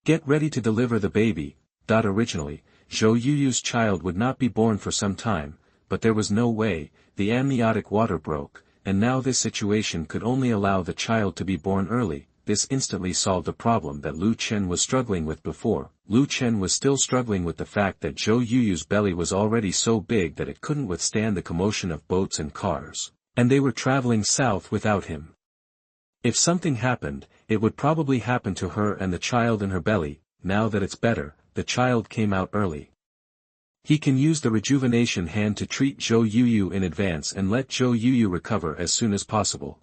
Get ready to deliver the baby." Originally, Youyou's child would not be born for some time, but there was no way, the amniotic water broke, and now this situation could only allow the child to be born early. This instantly solved a problem that Lu Chen was struggling with before. Lu Chen was still struggling with the fact that Youyou's belly was already so big that it couldn't withstand the commotion of boats and cars, and they were traveling south without him. If something happened, it would probably happen to her and the child in her belly. Now that it's better, the child came out early. He can use the rejuvenation hand to treat Youyou in advance and let Youyou recover as soon as possible.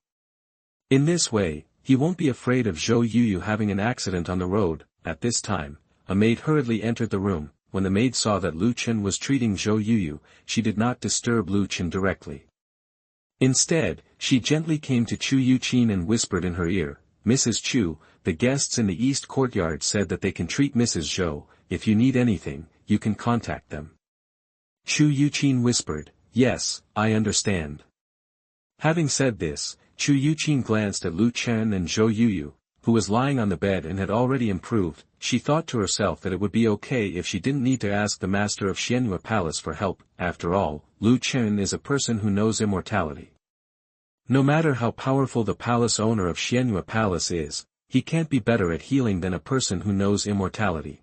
In this way, he won't be afraid of Youyou having an accident on the road. At this time, a maid hurriedly entered the room. When the maid saw that Lu Chen was treating Youyou, she did not disturb Lu Chen directly. Instead, she gently came to Chu Yuqin and whispered in her ear, "Mrs. Chu, the guests in the east courtyard said that they can treat Mrs. Zhou. If you need anything, you can contact them." Chu Yuqin whispered, "Yes, I understand." Having said this, Chu Yuqin glanced at Lu Chen and Youyou, who was lying on the bed and had already improved. She thought to herself that it would be okay if she didn't need to ask the master of Xianyue Palace for help. After all, Lu Chen is a person who knows immortality. No matter how powerful the palace owner of Xianyue Palace is, he can't be better at healing than a person who knows immortality.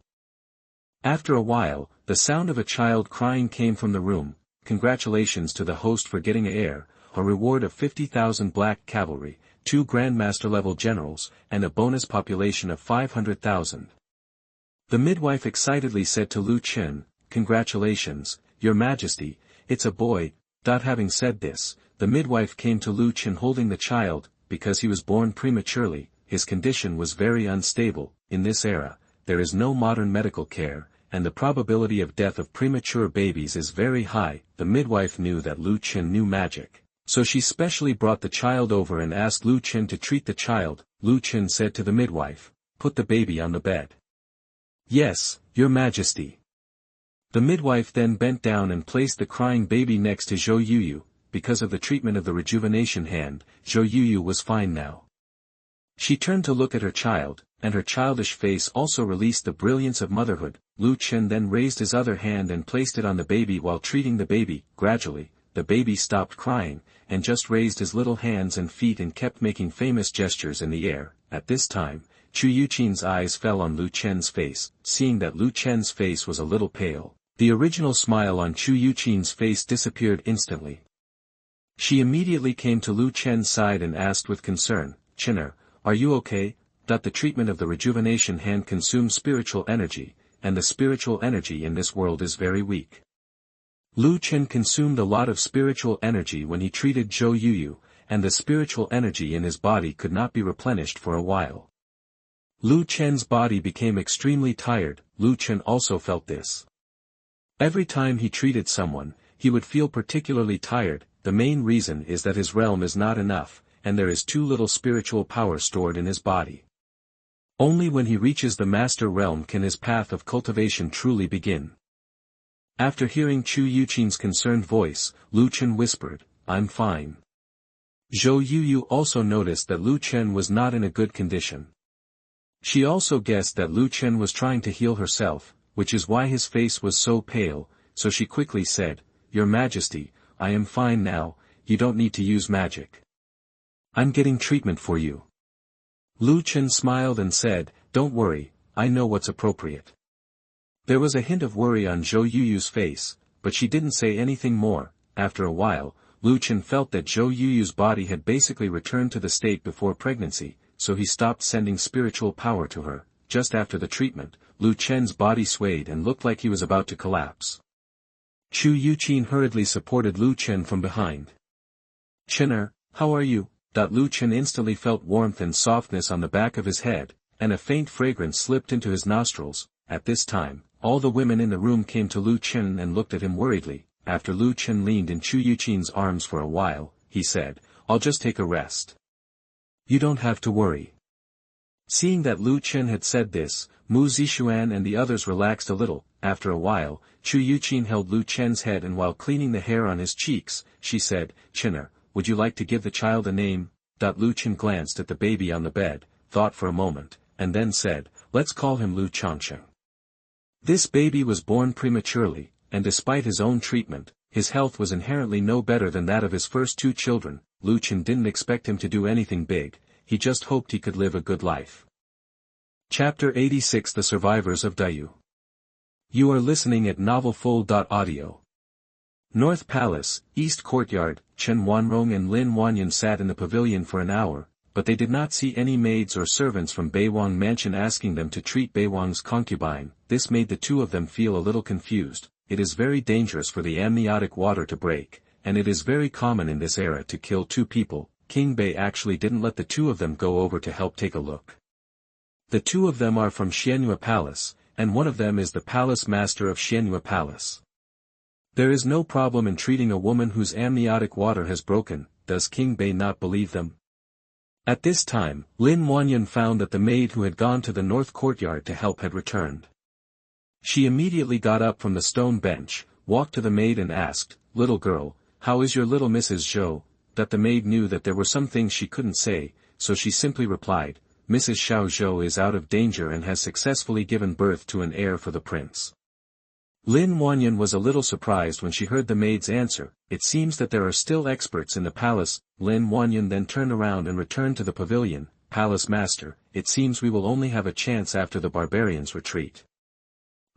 After a while, the sound of a child crying came from the room. "Congratulations to the host for getting an heir, a reward of 50,000 black cavalry, 2 grandmaster-level generals, and a bonus population of 500,000. The midwife excitedly said to Lu Chen, "Congratulations, Your Majesty, it's a boy." Having said this, the midwife came to Lu Chen holding the child. Because he was born prematurely, his condition was very unstable. In this era, there is no modern medical care, and the probability of death of premature babies is very high. The midwife knew that Lu Chen knew magic, so she specially brought the child over and asked Lu Chen to treat the child. Lu Chen said to the midwife, "Put the baby on the bed." "Yes, Your Majesty." The midwife then bent down and placed the crying baby next to Youyou. Because of the treatment of the rejuvenation hand, Youyou was fine now. She turned to look at her child, and her childish face also released the brilliance of motherhood. Lu Chen then raised his other hand and placed it on the baby while treating the baby. Gradually, the baby stopped crying, and just raised his little hands and feet and kept making famous gestures in the air. At this time, Chu Yuqin's eyes fell on Lu Chen's face. Seeing that Lu Chen's face was a little pale, the original smile on Chu Yuqin's face disappeared instantly. She immediately came to Lu Chen's side and asked with concern, "Chener, are you okay?" The treatment of the rejuvenation hand consumes spiritual energy, and the spiritual energy in this world is very weak. Lu Chen consumed a lot of spiritual energy when he treated Youyou, and the spiritual energy in his body could not be replenished for a while. Lu Chen's body became extremely tired. Lu Chen also felt this. Every time he treated someone, he would feel particularly tired. The main reason is that his realm is not enough, and there is too little spiritual power stored in his body. Only when he reaches the master realm can his path of cultivation truly begin. After hearing Chu Yuqin's concerned voice, Lu Chen whispered, "I'm fine." Youyou also noticed that Lu Chen was not in a good condition. She also guessed that Lu Chen was trying to heal herself, which is why his face was so pale, so she quickly said, "Your Majesty, I am fine now, you don't need to use magic. I'm getting treatment for you." Lu Chen smiled and said, "Don't worry, I know what's appropriate." There was a hint of worry on Youyou's face, but she didn't say anything more. After a while, Lu Chen felt that Youyou's body had basically returned to the state before pregnancy, so he stopped sending spiritual power to her. Just after the treatment, Lu Chen's body swayed and looked like he was about to collapse. Chu Yuqin hurriedly supported Lu Chen from behind. "Chener, how are you?" Lu Chen instantly felt warmth and softness on the back of his head, and a faint fragrance slipped into his nostrils. At this time, all the women in the room came to Lu Chen and looked at him worriedly. After Lu Chen leaned in Chu Yuqin's arms for a while, he said, "I'll just take a rest. You don't have to worry." Seeing that Lu Chen had said this, Mu Zixuan and the others relaxed a little. After a while, Chu Yuqin held Lu Chen's head, and while cleaning the hair on his cheeks, she said, "Chener, would you like to give the child a name?" Lu Chen glanced at the baby on the bed, thought for a moment, and then said, "Let's call him Lu Changsheng." This baby was born prematurely, and despite his own treatment, his health was inherently no better than that of his first two children. Lu Chen didn't expect him to do anything big, he just hoped he could live a good life. Chapter 86 The Survivors of Dayu. You are listening at novelfull.audio. North Palace, East Courtyard. Chen Wanrong and Lin Wanyan sat in the pavilion for an hour, but they did not see any maids or servants from Beiwang Mansion asking them to treat Beiwang's concubine. This made the two of them feel a little confused. It is very dangerous for the amniotic water to break, and it is very common in this era to kill two people. King Bai actually didn't let the two of them go over to help take a look. The two of them are from Xianyue Palace, and one of them is the palace master of Xianyue Palace. There is no problem in treating a woman whose amniotic water has broken. Does King Bai not believe them? At this time, Lin Wanyan found that the maid who had gone to the north courtyard to help had returned. She immediately got up from the stone bench, walked to the maid and asked, "Little girl, how is your little Mrs. Zhou?" The maid knew that there were some things she couldn't say, so she simply replied, "Mrs. Xiao Zhou is out of danger and has successfully given birth to an heir for the prince." Lin Wanyan was a little surprised when she heard the maid's answer. It seems that there are still experts in the palace. Lin Wanyan then turned around and returned to the pavilion. "Palace master, it seems we will only have a chance after the barbarians retreat."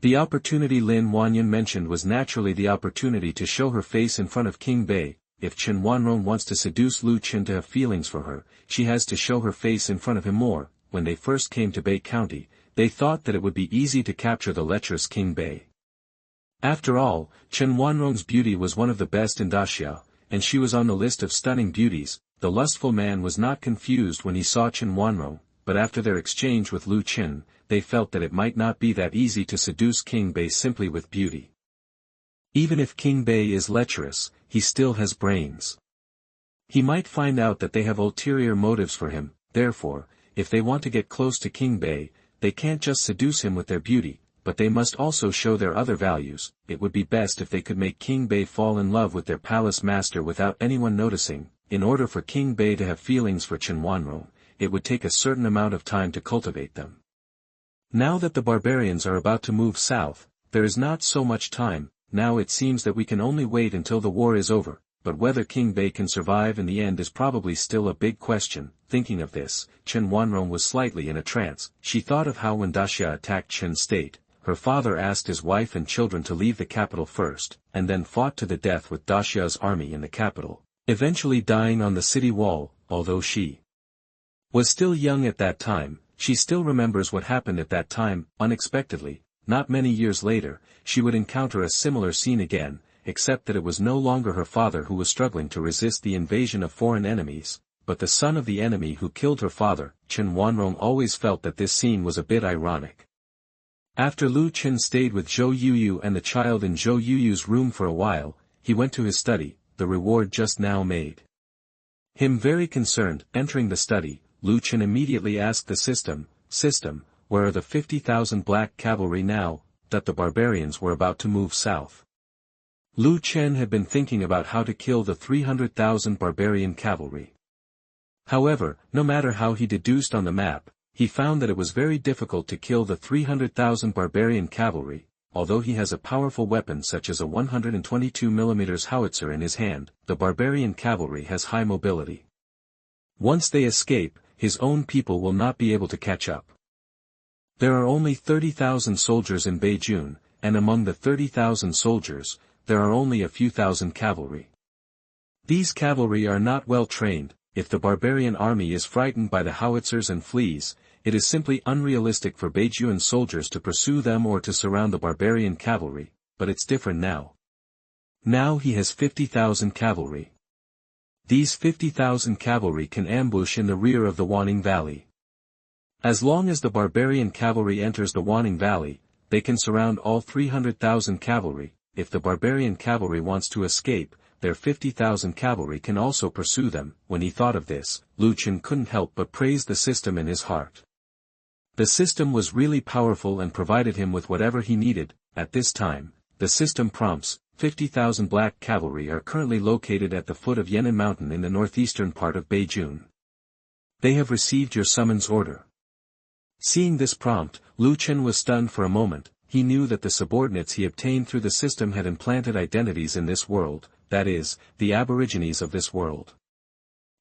The opportunity Lin Wanyan mentioned was naturally the opportunity to show her face in front of King Bai. If Chen Wanrong wants to seduce Lu Chen to have feelings for her, she has to show her face in front of him more. When they first came to Bai County, they thought that it would be easy to capture the lecherous King Bai. After all, Chen Wanrong's beauty was one of the best in Daxia, and she was on the list of stunning beauties. The lustful man was not confused when he saw Chen Wanrong, but after their exchange with Lu Chen, they felt that it might not be that easy to seduce King Bai simply with beauty. Even if King Bai is lecherous, he still has brains. He might find out that they have ulterior motives for him. Therefore, if they want to get close to King Bai, they can't just seduce him with their beauty, but they must also show their other values. It would be best if they could make King Bai fall in love with their palace master without anyone noticing. In order for King Bai to have feelings for Chen Wanrong, it would take a certain amount of time to cultivate them. Now that the barbarians are about to move south, there is not so much time. Now it seems that we can only wait until the war is over, but whether King Bai can survive in the end is probably still a big question. Thinking of this, Chen Wanrong was slightly in a trance. She thought of how when Daxia attacked Chen State, her father asked his wife and children to leave the capital first, and then fought to the death with Daxia's army in the capital, eventually dying on the city wall. Although she was still young at that time, she still remembers what happened at that time. Unexpectedly, not many years later, she would encounter a similar scene again, except that it was no longer her father who was struggling to resist the invasion of foreign enemies, but the son of the enemy who killed her father. Chen Wanrong always felt that this scene was a bit ironic. After Lu Chen stayed with Zhou Youyou and the child in Zhou Youyou's room for a while, he went to his study. The reward just now made him very concerned. Entering the study, Lu Chen immediately asked the system, "Where are the 50,000 black cavalry now?" That the barbarians were about to move south. Lu Chen had been thinking about how to kill the 300,000 barbarian cavalry. However, no matter how he deduced on the map, he found that it was very difficult to kill the 300,000 barbarian cavalry. Although he has a powerful weapon such as a 122 mm howitzer in his hand, the barbarian cavalry has high mobility. Once they escape, his own people will not be able to catch up. There are only 30,000 soldiers in Beijing, and among the 30,000 soldiers, there are only a few thousand cavalry. These cavalry are not well trained. If the barbarian army is frightened by the howitzers and flees, it is simply unrealistic for Beijing soldiers to pursue them or to surround the barbarian cavalry, but it's different now. Now he has 50,000 cavalry. These 50,000 cavalry can ambush in the rear of the Wanning Valley. As long as the barbarian cavalry enters the Wanning Valley, they can surround all 300,000 cavalry. If the barbarian cavalry wants to escape, their 50,000 cavalry can also pursue them. When he thought of this, Lu Chen couldn't help but praise the system in his heart. The system was really powerful and provided him with whatever he needed. At this time, the system prompts, 50,000 black cavalry are currently located at the foot of Yan'an Mountain in the northeastern part of Beijing. They have received your summons order. Seeing this prompt, Lu Chen was stunned for a moment. He knew that the subordinates he obtained through the system had implanted identities in this world, that is, the aborigines of this world.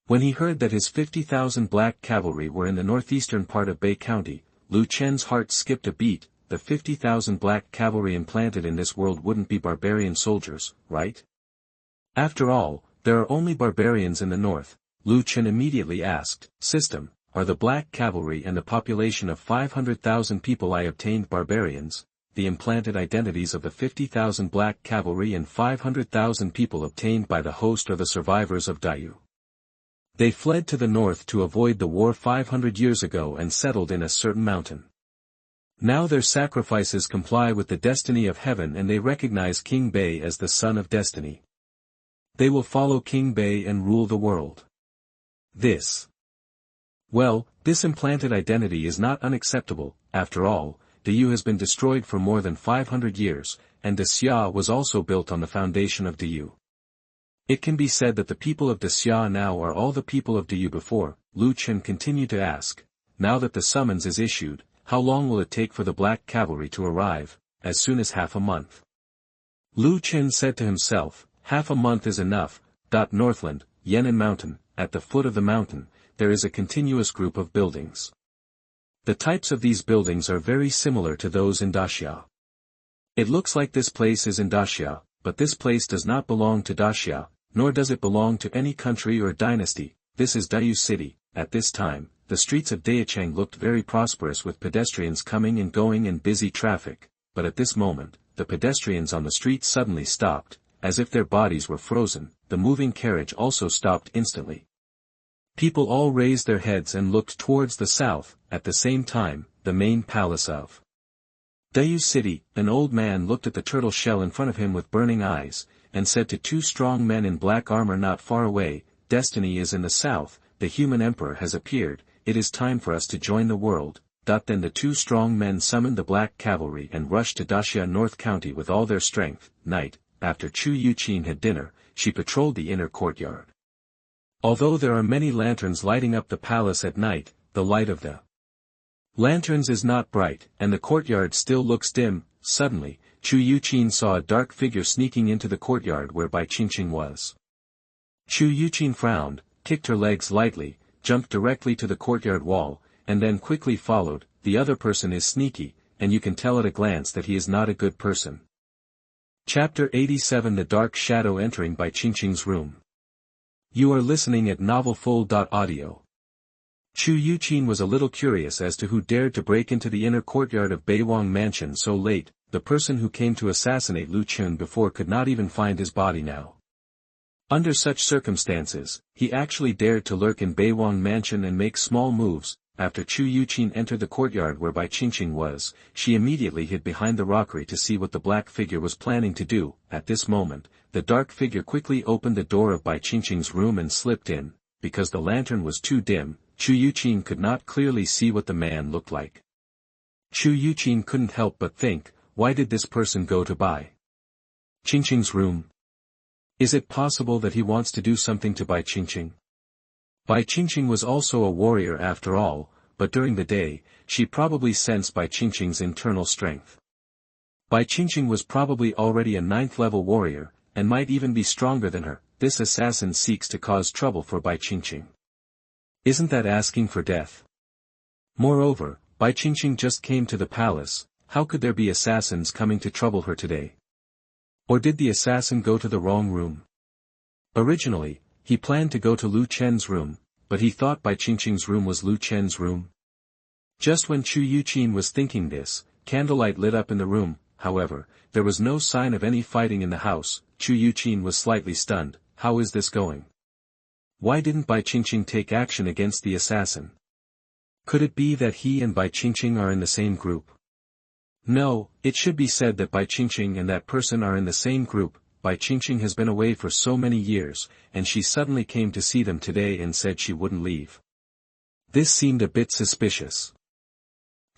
When he heard that his 50,000 black cavalry were in the northeastern part of Bai County, Lu Chen's heart skipped a beat. The 50,000 black cavalry implanted in this world wouldn't be barbarian soldiers, right? After all, there are only barbarians in the north. Lu Chen immediately asked, "System, are the black cavalry and the population of 500,000 people I obtained barbarians?" The implanted identities of the 50,000 black cavalry and 500,000 people obtained by the host are the survivors of Dayu. They fled to the north to avoid the war 500 years ago and settled in a certain mountain. Now their sacrifices comply with the destiny of heaven and they recognize King Bai as the son of destiny. They will follow King Bai and rule the world. This implanted identity is not unacceptable. After all, Dayu has been destroyed for more than 500 years, and Xia was also built on the foundation of Dayu. It can be said that the people of Xia now are all the people of Dayu before. Lu Chen continued to ask, now that the summons is issued, how long will it take for the black cavalry to arrive? As soon as half a month. Lu Chen said to himself, half a month is enough. Northland, Yan'an Mountain, at the foot of the mountain, there is a continuous group of buildings. The types of these buildings are very similar to those in Daxia. It looks like this place is in Daxia, but this place does not belong to Daxia, nor does it belong to any country or dynasty. This is Dayu City. At this time, the streets of Dayicheng looked very prosperous with pedestrians coming and going and busy traffic, but at this moment, the pedestrians on the street suddenly stopped, as if their bodies were frozen. The moving carriage also stopped instantly. People all raised their heads and looked towards the south. At the same time, the main palace of Dayu City, an old man looked at the turtle shell in front of him with burning eyes, and said to two strong men in black armor not far away, "Destiny is in the south, the human emperor has appeared, it is time for us to join the world." Then the two strong men summoned the black cavalry and rushed to Daxia North County with all their strength. Night, after Chu Yuqin had dinner, she patrolled the inner courtyard. Although there are many lanterns lighting up the palace at night, the light of the lanterns is not bright, and the courtyard still looks dim. Suddenly, Chu Yuqin saw a dark figure sneaking into the courtyard where Bai Qingqing was. Chu Yuqin frowned, kicked her legs lightly, jumped directly to the courtyard wall, and then quickly followed. The other person is sneaky, and you can tell at a glance that he is not a good person. Chapter 87 The Dark Shadow Entering Bai Qingqing's Room. You are listening at novelfull.audio. Chu Yuqin was a little curious as to who dared to break into the inner courtyard of Baiwang Mansion so late. The person who came to assassinate Lu Chen before could not even find his body now. Under such circumstances, he actually dared to lurk in Baiwang Mansion and make small moves. After Chu Yuqin entered the courtyard where Bai Qingqing was, she immediately hid behind the rockery to see what the black figure was planning to do. At this moment, the dark figure quickly opened the door of Bai Qingqing's room and slipped in. Because the lantern was too dim, Chu Yuqin could not clearly see what the man looked like. Chu Yuqin couldn't help but think, why did this person go to Bai Qingqing's room? Is it possible that he wants to do something to Bai Qingqing? Bai Qingqing was also a warrior after all, but during the day, she probably sensed Bai Qingqing's internal strength. Bai Qingqing was probably already a 9th-level warrior, and might even be stronger than her. This assassin seeks to cause trouble for Bai Qingqing. Isn't that asking for death? Moreover, Bai Qingqing just came to the palace. How could there be assassins coming to trouble her today? Or did the assassin go to the wrong room? Originally, he planned to go to Lu Chen's room, but he thought Bai Qingqing's room was Lu Chen's room. Just when Chu Yuqin was thinking this, candlelight lit up in the room. however, there was no sign of any fighting in the house. Youyou was slightly stunned. How is this going? Why didn't Bai Qingqing take action against the assassin? Could it be that he and Bai Qingqing are in the same group? No, it should be said that Bai Qingqing and that person are in the same group. Bai Qingqing has been away for so many years, and she suddenly came to see them today and said she wouldn't leave. This seemed a bit suspicious.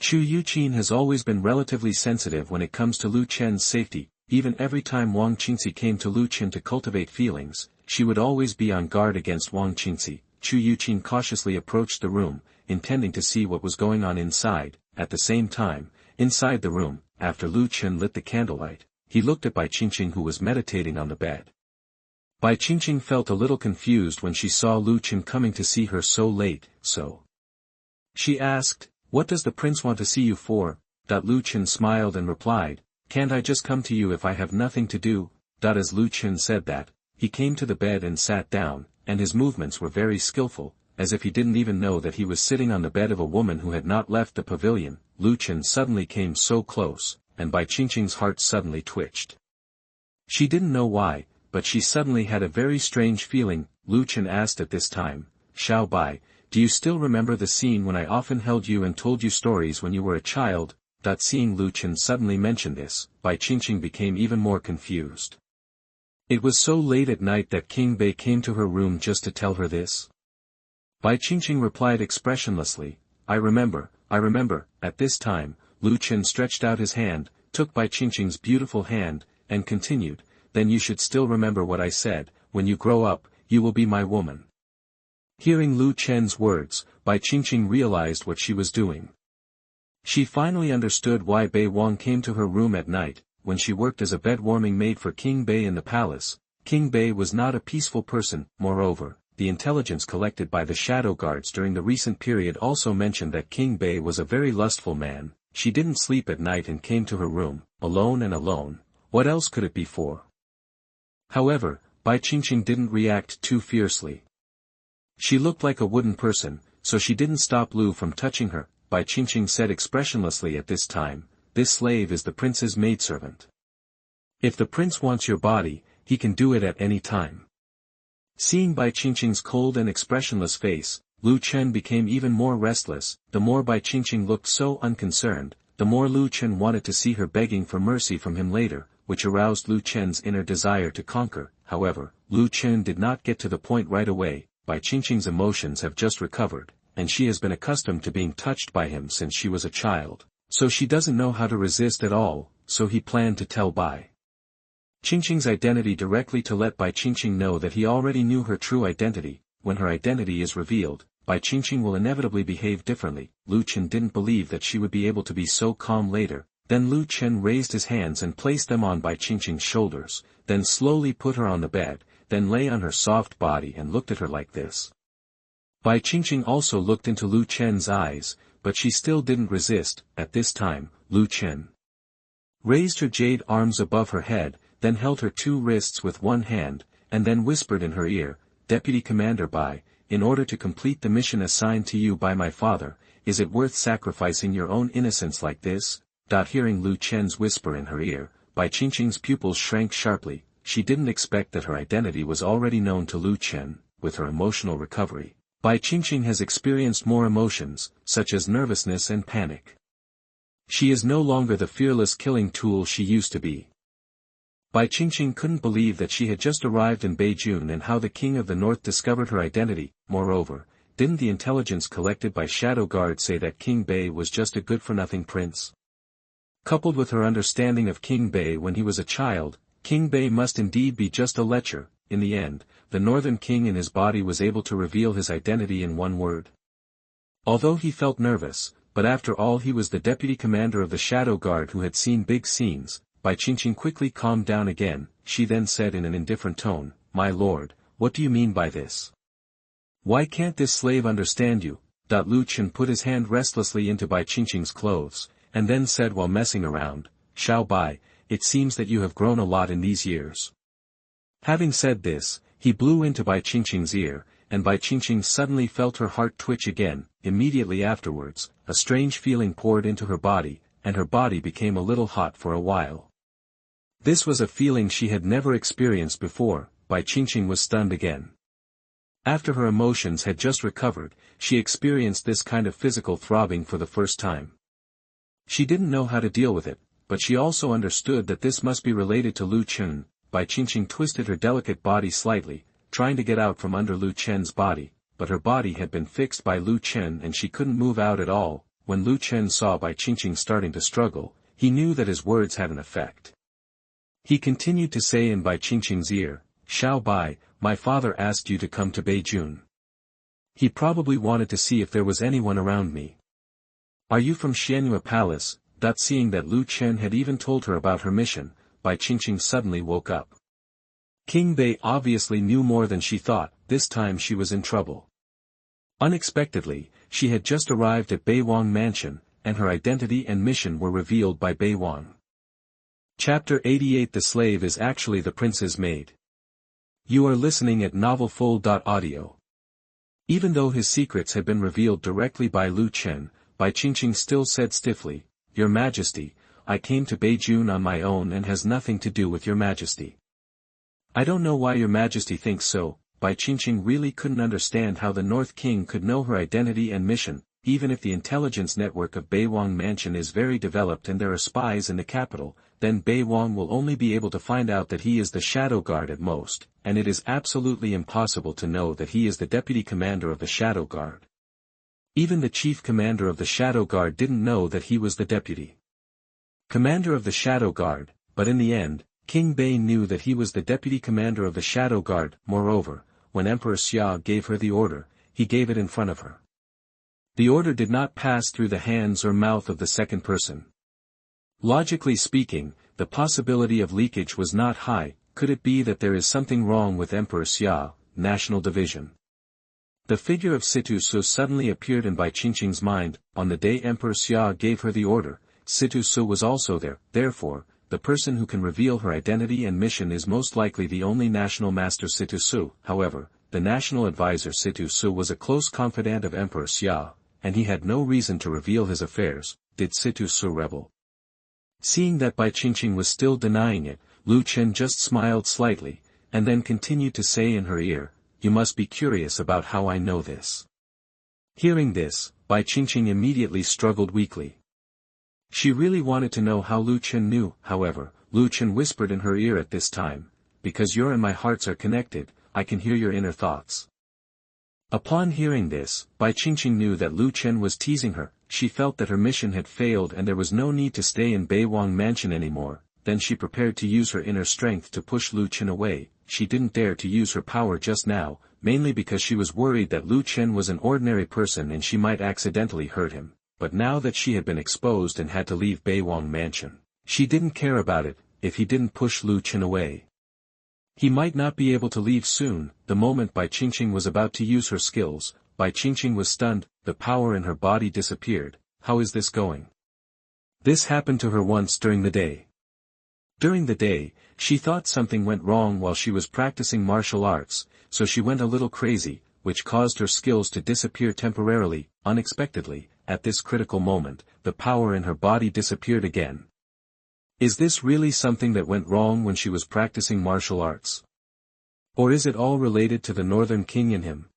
Youyou has always been relatively sensitive when it comes to Lu Chen's safety. Even every time Wang Qingci came to Lu Chen to cultivate feelings, she would always be on guard against Wang Qingci. Youyou cautiously approached the room, intending to see what was going on inside. At the same time, inside the room, after Lu Chen lit the candlelight, he looked at Bai Qingqing, who was meditating on the bed. Bai Qingqing felt a little confused when she saw Lu Chen coming to see her so late. She asked, "What does the prince want to see you for?" Lu Chen smiled and replied, "Can't I just come to you if I have nothing to do?" As Lu Chen said that, he came to the bed and sat down, and his movements were very skillful, as if he didn't even know that he was sitting on the bed of a woman who had not left the pavilion. Lu Chen suddenly came so close, and Bai Qingqing's heart suddenly twitched. She didn't know why, but she suddenly had a very strange feeling. Lu Chen asked at this time, "Xiao Bai, do you still remember the scene when I often held you and told you stories when you were a child?" Seeing Lu Chen suddenly mention this, Bai Qingqing became even more confused. It was so late at night that King Bai came to her room just to tell her this. Bai Qingqing replied expressionlessly, I remember. At this time, Lu Chen stretched out his hand, took Bai Qingqing's beautiful hand, and continued, "Then you should still remember what I said. When you grow up, you will be my woman." Hearing Lu Chen's words, Bai Qingqing realized what she was doing. She finally understood why Bai Wang came to her room at night. When she worked as a bed-warming maid for King Bai in the palace, King Bai was not a peaceful person. Moreover, the intelligence collected by the shadow guards during the recent period also mentioned that King Bai was a very lustful man. She didn't sleep at night and came to her room, alone. What else could it be for? However, Bai Qingqing didn't react too fiercely. She looked like a wooden person, so she didn't stop Lu from touching her. Bai Qingqing said expressionlessly at this time, "This slave is the prince's maidservant. If the prince wants your body, he can do it at any time." Seeing Bai Qingqing's cold and expressionless face, Lu Chen became even more restless. The more Bai Qingqing looked so unconcerned, the more Lu Chen wanted to see her begging for mercy from him later, which aroused Lu Chen's inner desire to conquer. However, Lu Chen did not get to the point right away. Bai Qingqing's emotions have just recovered, and she has been accustomed to being touched by him since she was a child, so she doesn't know how to resist at all. So he planned to tell Bai Qingqing's identity directly to let Bai Qingqing know that he already knew her true identity. When her identity is revealed, Bai Qingqing will inevitably behave differently. Lu Chen didn't believe that she would be able to be so calm later. Then Lu Chen raised his hands and placed them on Bai Qingqing's shoulders, then slowly put her on the bed, then lay on her soft body and looked at her like this. Bai Qingqing also looked into Lu Chen's eyes, but she still didn't resist. At this time, Lu Chen raised her jade arms above her head, then held her two wrists with one hand, and then whispered in her ear, "Deputy Commander Bai, in order to complete the mission assigned to you by my father, is it worth sacrificing your own innocence like this?" Hearing Lu Chen's whisper in her ear, Bai Qingqing's pupils shrank sharply. She didn't expect that her identity was already known to Lu Chen. With her emotional recovery, Bai Qingqing has experienced more emotions, such as nervousness and panic. She is no longer the fearless killing tool she used to be. Bai Qingqing couldn't believe that she had just arrived in Beijing and how the king of the north discovered her identity. Moreover, didn't the intelligence collected by Shadow Guard say that King Bai was just a good-for-nothing prince? Coupled with her understanding of King Bai when he was a child, King Bai must indeed be just a lecher. In the end, the northern king in his body was able to reveal his identity in one word. Although he felt nervous, but after all he was the deputy commander of the Shadow Guard who had seen big scenes. Bai Qingqing quickly calmed down again. She then said in an indifferent tone, "My lord, what do you mean by this? Why can't this slave understand you?" Lu Chen put his hand restlessly into Bai Qingqing's clothes, and then said while messing around, "Xiao Bai, it seems that you have grown a lot in these years." Having said this, he blew into Bai Qingqing's ear, and Bai Qingqing suddenly felt her heart twitch again. Immediately afterwards, a strange feeling poured into her body, and her body became a little hot for a while. This was a feeling she had never experienced before. Bai Qingqing was stunned again. After her emotions had just recovered, she experienced this kind of physical throbbing for the first time. She didn't know how to deal with it, but she also understood that this must be related to Lu Chen. Bai Qingqing twisted her delicate body slightly, trying to get out from under Lu Chen's body, but her body had been fixed by Lu Chen and she couldn't move out at all. When Lu Chen saw Bai Qingqing starting to struggle, he knew that his words had an effect. He continued to say in Bai Qingqing's ear, "Xiao Bai, my father asked you to come to Beijing. He probably wanted to see if there was anyone around me. Are you from Xianyue Palace?" Seeing that Lu Chen had even told her about her mission, Bai Qingqing suddenly woke up. King Bai obviously knew more than she thought. This time she was in trouble. Unexpectedly, she had just arrived at Beiwang Mansion, and her identity and mission were revealed by Beiwang. Chapter 88. The slave is actually the prince's maid. You are listening at novelfull.audio. Even though his secrets had been revealed directly by Lu Chen, Bai Qingqing still said stiffly, "Your Majesty, I came to Beijing on my own and has nothing to do with your Majesty." "I don't know why your Majesty thinks so." Bai Qingqing really couldn't understand how the North King could know her identity and mission. Even if the intelligence network of Beiwang Mansion is very developed and there are spies in the capital, then Beiwang will only be able to find out that he is the Shadow Guard at most, and it is absolutely impossible to know that he is the deputy commander of the Shadow Guard. Even the chief commander of the Shadow Guard didn't know that he was the deputy commander of the Shadow Guard, but in the end, King Bai knew that he was the deputy commander of the Shadow Guard. Moreover, when Emperor Xia gave her the order, he gave it in front of her. The order did not pass through the hands or mouth of the second person. Logically speaking, the possibility of leakage was not high. Could it be that there is something wrong with Emperor Xia, National Division? The figure of Situ Su suddenly appeared in Bai Qingqing's mind. On the day Emperor Xia gave her the order, Situ Su was also there. Therefore, the person who can reveal her identity and mission is most likely the only national master Situ Su. However, the national advisor Situ Su was a close confidant of Emperor Xia, and he had no reason to reveal his affairs. Did Situ Su rebel? Seeing that Bai Qingqing was still denying it, Lu Chen just smiled slightly, and then continued to say in her ear, "You must be curious about how I know this." Hearing this, Bai Qingqing immediately struggled weakly. She really wanted to know how Lu Chen knew. However, Lu Chen whispered in her ear at this time, "Because your and my hearts are connected, I can hear your inner thoughts." Upon hearing this, Bai Qingqing knew that Lu Chen was teasing her. She felt that her mission had failed and there was no need to stay in Beiwang Mansion anymore. Then she prepared to use her inner strength to push Lu Chen away. She didn't dare to use her power just now, mainly because she was worried that Lu Chen was an ordinary person and she might accidentally hurt him. But now that she had been exposed and had to leave Beiwang Mansion, she didn't care about it. If he didn't push Lu Chen away, he might not be able to leave soon. The moment Bai Qingqing was about to use her skills, Bai Qingqing was stunned. The power in her body disappeared. How is this going? This happened to her once during the day. During the day, she thought something went wrong while she was practicing martial arts, so she went a little crazy, which caused her skills to disappear temporarily. Unexpectedly, at this critical moment, the power in her body disappeared again. Is this really something that went wrong when she was practicing martial arts? Or is it all related to the Northern King and him?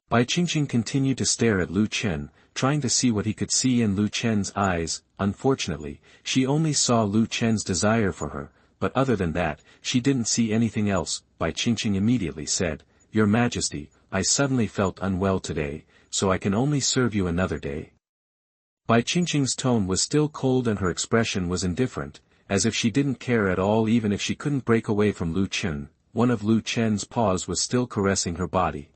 Bai Qingqing continued to stare at Lu Chen, trying to see what he could see in Lu Chen's eyes. Unfortunately, she only saw Lu Chen's desire for her, but other than that, she didn't see anything else. Bai Qingqing immediately said, "Your Majesty, I suddenly felt unwell today, so I can only serve you another day." Bai Qingqing's tone was still cold and her expression was indifferent, as if she didn't care at all even if she couldn't break away from Lu Chen. One of Lu Chen's paws was still caressing her body.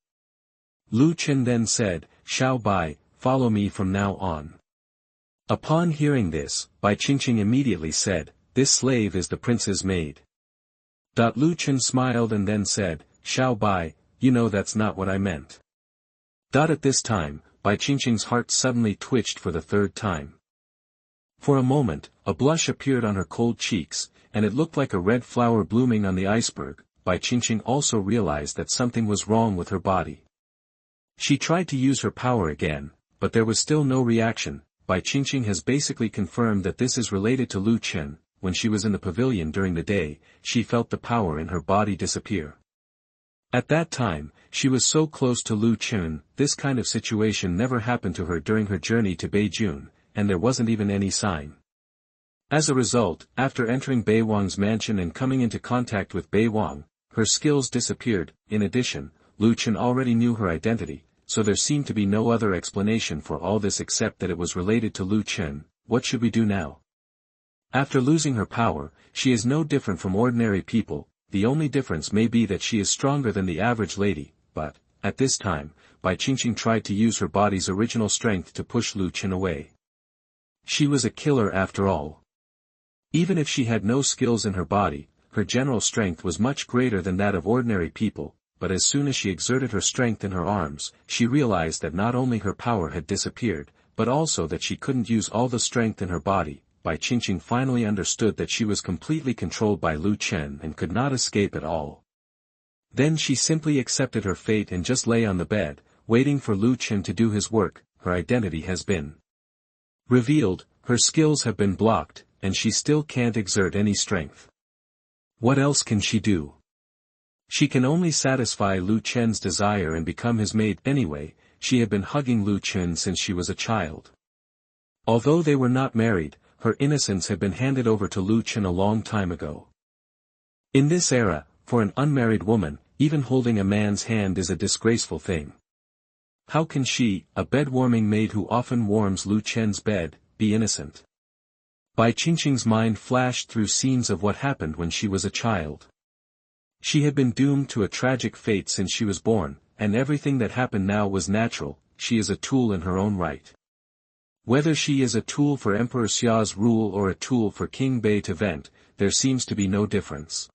Lu Chen then said, "Xiao Bai, follow me from now on." Upon hearing this, Bai Qingqing immediately said, "This slave is the prince's maid." Lu Chen smiled and then said, "Xiao Bai, you know that's not what I meant." At this time, Bai Qingqing's heart suddenly twitched for the third time. For a moment, a blush appeared on her cold cheeks, and it looked like a red flower blooming on the iceberg. Bai Qingqing also realized that something was wrong with her body. She tried to use her power again, but there was still no reaction. Bai Qingqing has basically confirmed that this is related to Lu Chen. When she was in the pavilion during the day, she felt the power in her body disappear. At that time, she was so close to Lu Chen. This kind of situation never happened to her during her journey to Beijing, and there wasn't even any sign. As a result, after entering Bai Wang's mansion and coming into contact with Bai Wang, her skills disappeared. In addition, Lu Chen already knew her identity, so there seemed to be no other explanation for all this except that it was related to Lu Chen. What should we do now? After losing her power, she is no different from ordinary people. The only difference may be that she is stronger than the average lady, but, at this time, Bai Qingqing tried to use her body's original strength to push Lu Chen away. She was a killer after all. Even if she had no skills in her body, her general strength was much greater than that of ordinary people, but as soon as she exerted her strength in her arms, she realized that not only her power had disappeared, but also that she couldn't use all the strength in her body. Bai Qingqing finally understood that she was completely controlled by Lu Chen and could not escape at all. Then she simply accepted her fate and just lay on the bed, waiting for Lu Chen to do his work. Her identity has been revealed, her skills have been blocked, and she still can't exert any strength. What else can she do? She can only satisfy Lu Chen's desire and become his maid. Anyway, she had been hugging Lu Chen since she was a child. Although they were not married, her innocence had been handed over to Lu Chen a long time ago. In this era, for an unmarried woman, even holding a man's hand is a disgraceful thing. How can she, a bed-warming maid who often warms Lu Chen's bed, be innocent? Bai Qingqing's mind flashed through scenes of what happened when she was a child. She had been doomed to a tragic fate since she was born, and everything that happened now was natural. She is a tool in her own right. Whether she is a tool for Emperor Xia's rule or a tool for King Bai to vent, there seems to be no difference.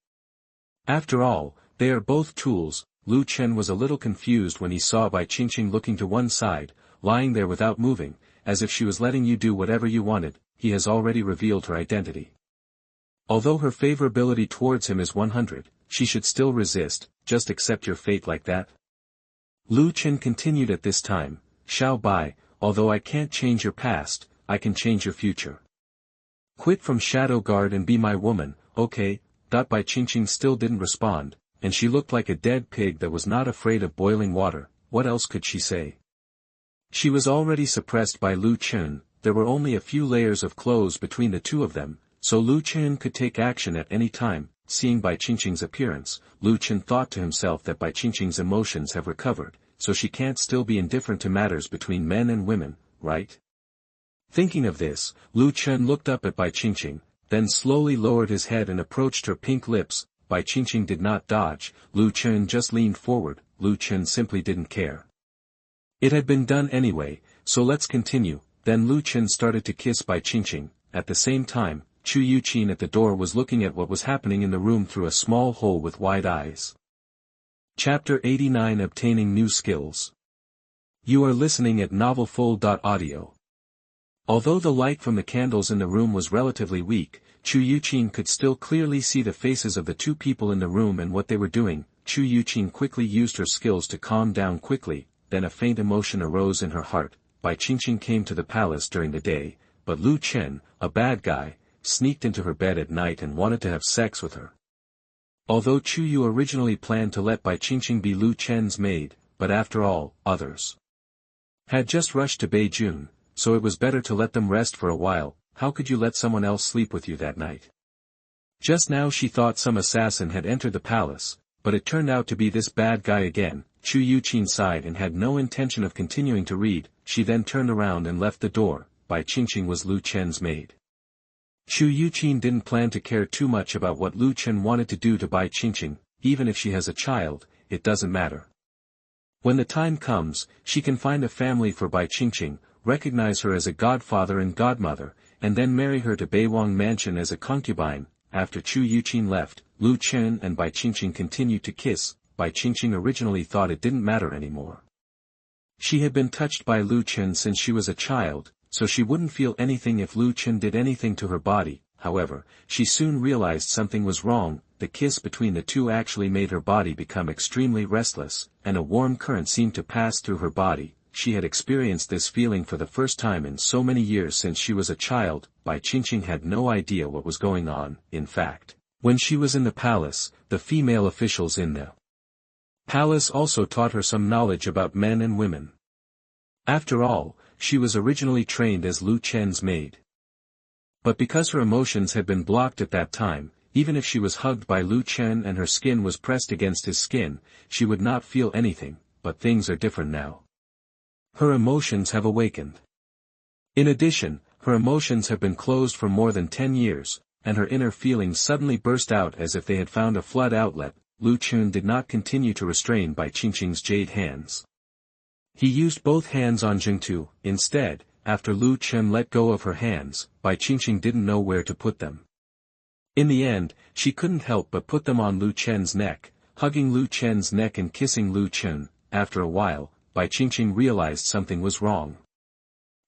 After all, they are both tools. Lu Chen was a little confused when he saw Bai Qingqing looking to one side, lying there without moving, as if she was letting you do whatever you wanted. He has already revealed her identity. Although her favorability towards him is 100, she should still resist. Just accept your fate like that? Lu Chen continued at this time, Xiao Bai, although I can't change your past, I can change your future. Quit from Shadow Guard and be my woman, okay? Bai Qingqing still didn't respond, and she looked like a dead pig that was not afraid of boiling water. What else could she say? She was already suppressed by Lu Chen. There were only a few layers of clothes between the two of them, so Lu Chen could take action at any time. Seeing Bai Qingqing's appearance, Lu Chen thought to himself that Bai Qingqing's emotions have recovered, so she can't still be indifferent to matters between men and women, right? Thinking of this, Lu Chen looked up at Bai Qingqing, then slowly lowered his head and approached her pink lips. Bai Qingqing did not dodge. Lu Chen just leaned forward. Lu Chen simply didn't care. It had been done anyway, so let's continue. Then Lu Chen started to kiss Bai Qingqing. At the same time, Youyou at the door was looking at what was happening in the room through a small hole with wide eyes. Chapter 89 Obtaining New Skills. You are listening at novelfull.audio. Although the light from the candles in the room was relatively weak, Youyou could still clearly see the faces of the two people in the room and what they were doing. Youyou quickly used her skills to calm down quickly, then a faint emotion arose in her heart. Bai Qingqing came to the palace during the day, but Lu Chen, a bad guy, sneaked into her bed at night and wanted to have sex with her. Although Youyou originally planned to let Bai Qingqing be Lu Chen's maid, but after all, others had just rushed to Beijing, so it was better to let them rest for a while. How could you let someone else sleep with you that night? Just now she thought some assassin had entered the palace, but it turned out to be this bad guy again. Youyou sighed and had no intention of continuing to read. She then turned around and left the door. Bai Qingqing was Lu Chen's maid. Youyou didn't plan to care too much about what Lu Chen wanted to do to Bai Qingqing. Even if she has a child, it doesn't matter. When the time comes, she can find a family for Bai Qingqing, recognize her as a godfather and godmother, and then marry her to Baiwang Mansion as a concubine. After Youyou left, Lu Chen and Bai Qingqing continued to kiss. Bai Qingqing originally thought it didn't matter anymore. She had been touched by Lu Chen since she was a child, so she wouldn't feel anything if Lu Chen did anything to her body. However, she soon realized something was wrong. The kiss between the two actually made her body become extremely restless, and a warm current seemed to pass through her body. she had experienced this feeling for the first time in so many years since she was a child. Bai Qingqing had no idea what was going on. In fact, when she was in the palace, the female officials in the palace also taught her some knowledge about men and women. After all, she was originally trained as Lu Chen's maid. But because her emotions had been blocked at that time, even if she was hugged by Lu Chen and her skin was pressed against his skin, she would not feel anything. But things are different now. Her emotions have awakened. In addition, her emotions have been closed for more than 10 years, and her inner feelings suddenly burst out as if they had found a flood outlet. Lu Chen did not continue to restrain Bai Qingqing's jade hands. He used both hands on Jingtu. Instead, after Lu Chen let go of her hands, Bai Qingqing didn't know where to put them. In the end, she couldn't help but put them on Lu Chen's neck, hugging Lu Chen's neck and kissing Lu Chen. After a while, Bai Qingqing realized something was wrong.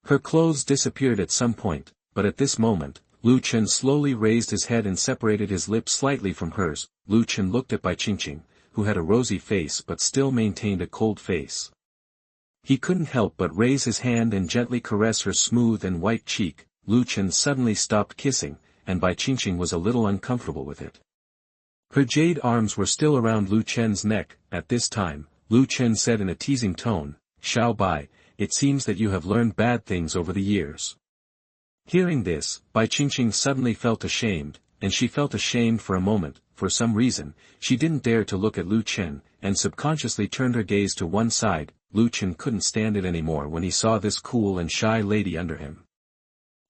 Her clothes disappeared at some point, but at this moment, Lu Chen slowly raised his head and separated his lips slightly from hers. Lu Chen looked at Bai Qingqing, who had a rosy face but still maintained a cold face. He couldn't help but raise his hand and gently caress her smooth and white cheek. Lu Chen suddenly stopped kissing, and Bai Qingqing was a little uncomfortable with it. Her jade arms were still around Lu Chen's neck. At this time, Lu Chen said in a teasing tone, "Xiao Bai, it seems that you have learned bad things over the years." Hearing this, Bai Qingqing suddenly felt ashamed, and she felt ashamed for a moment. For some reason, she didn't dare to look at Lu Chen, and subconsciously turned her gaze to one side. Lu Chen couldn't stand it anymore when he saw this cool and shy lady under him.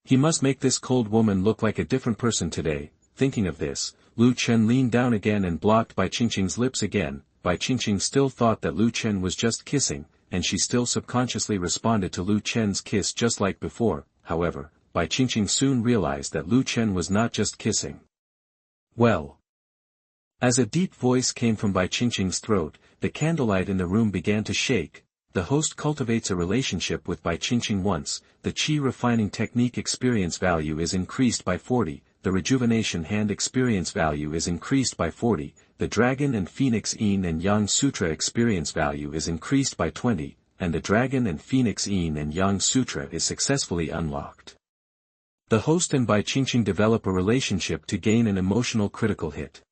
He must make this cold woman look like a different person today. Thinking of this, Lu Chen leaned down again and blocked Bai Qingqing's lips again. Bai Qingqing still thought that Lu Chen was just kissing, and she still subconsciously responded to Lu Chen's kiss just like before. However, Bai Qingqing soon realized that Lu Chen was not just kissing. Well. As a deep voice came from Bai Qingqing's throat, the candlelight in the room began to shake. The host cultivates a relationship with Bai Qingqing once. The qi refining technique experience value is increased by 40. The rejuvenation hand experience value is increased by 40. The Dragon and Phoenix Yin and Yang Sutra experience value is increased by 20, and the Dragon and Phoenix Yin and Yang Sutra is successfully unlocked. The host and Bai Qingqing develop a relationship to gain an emotional critical hit.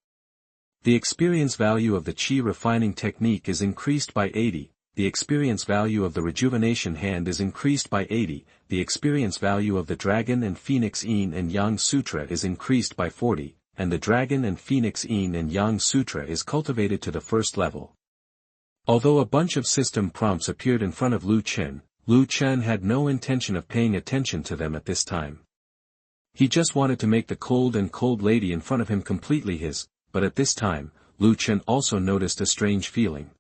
The experience value of the qi refining technique is increased by 80, the experience value of the rejuvenation hand is increased by 80, the experience value of the Dragon and Phoenix Yin and Yang Sutra is increased by 40, and the Dragon and Phoenix Yin and Yang Sutra is cultivated to the first level. Although a bunch of system prompts appeared in front of Lu Chen had no intention of paying attention to them at this time. He just wanted to make the cold lady in front of him completely his, but at this time, Lu Chen also noticed a strange feeling.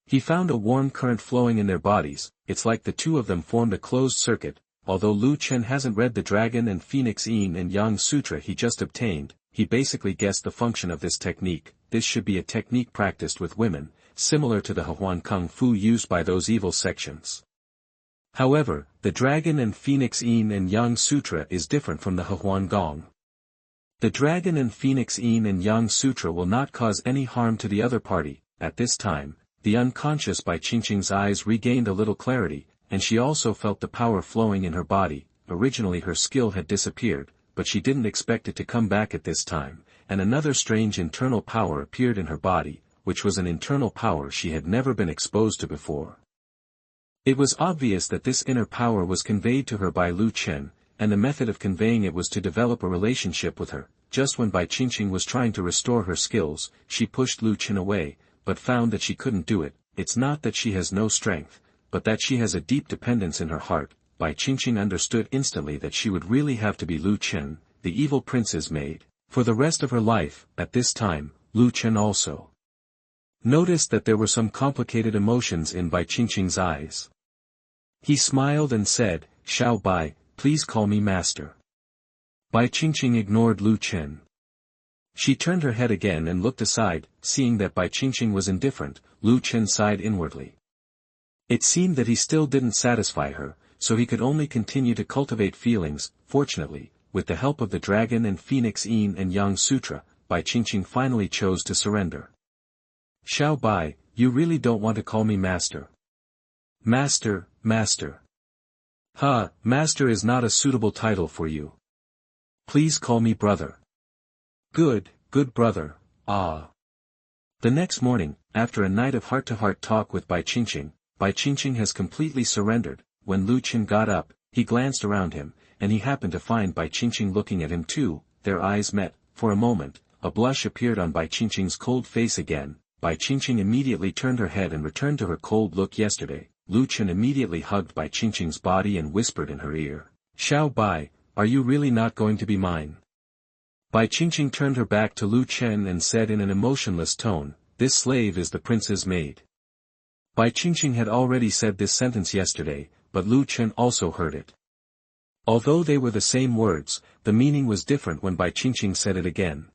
He found a warm current flowing in their bodies. It's like the two of them formed a closed circuit. Although Lu Chen hasn't read the Dragon and Phoenix Yin and Yang Sutra he just obtained, he basically guessed the function of this technique. This should be a technique practiced with women, similar to the Hehuan Kung Fu used by those evil sections. However, the Dragon and Phoenix Yin and Yang Sutra is different from the Hehuan Gong. The Dragon and Phoenix Yin and Yang Sutra will not cause any harm to the other party. At this time, the unconscious Bai Qingqing's eyes regained a little clarity, and she also felt the power flowing in her body. Originally her skill had disappeared, but she didn't expect it to come back at this time, and another strange internal power appeared in her body, which was an internal power she had never been exposed to before. It was obvious that this inner power was conveyed to her by Lu Chen, and the method of conveying it was to develop a relationship with her. Just when Bai Qingqing was trying to restore her skills, she pushed Lu Chen away, but found that she couldn't do it. It's not that she has no strength, but that she has a deep dependence in her heart. Bai Qingqing understood instantly that she would really have to be Lu Chen, the evil prince's maid, for the rest of her life. At this time, Lu Chen also noticed that there were some complicated emotions in Bai Qingqing's eyes. He smiled and said, "Xiao Bai, please call me master." Bai Qingqing ignored Lu Chen. She turned her head again and looked aside. Seeing that Bai Qingqing was indifferent, Lu Chen sighed inwardly. It seemed that he still didn't satisfy her, so he could only continue to cultivate feelings. Fortunately, with the help of the Dragon and Phoenix Yin and Yang Sutra, Bai Qingqing finally chose to surrender. "Xiao Bai, you really don't want to call me master?" Master, master. Master is not a suitable title for you. Please call me brother. Good brother, ah. The next morning, after a night of heart-to-heart talk with Bai Qingqing has completely surrendered. When Lu Chen got up, he glanced around him, and he happened to find Bai Qingqing looking at him too. Their eyes met. For a moment, a blush appeared on Bai Qingqing's cold face again. Bai Qingqing immediately turned her head and returned to her cold look yesterday. Lu Chen immediately hugged Bai Qingqing's body and whispered in her ear, "Xiao Bai, are you really not going to be mine?" Bai Qingqing turned her back to Lu Chen and said in an emotionless tone, "This slave is the prince's maid." Bai Qingqing had already said this sentence yesterday, but Lu Chen also heard it. Although they were the same words, the meaning was different when Bai Qingqing said it again.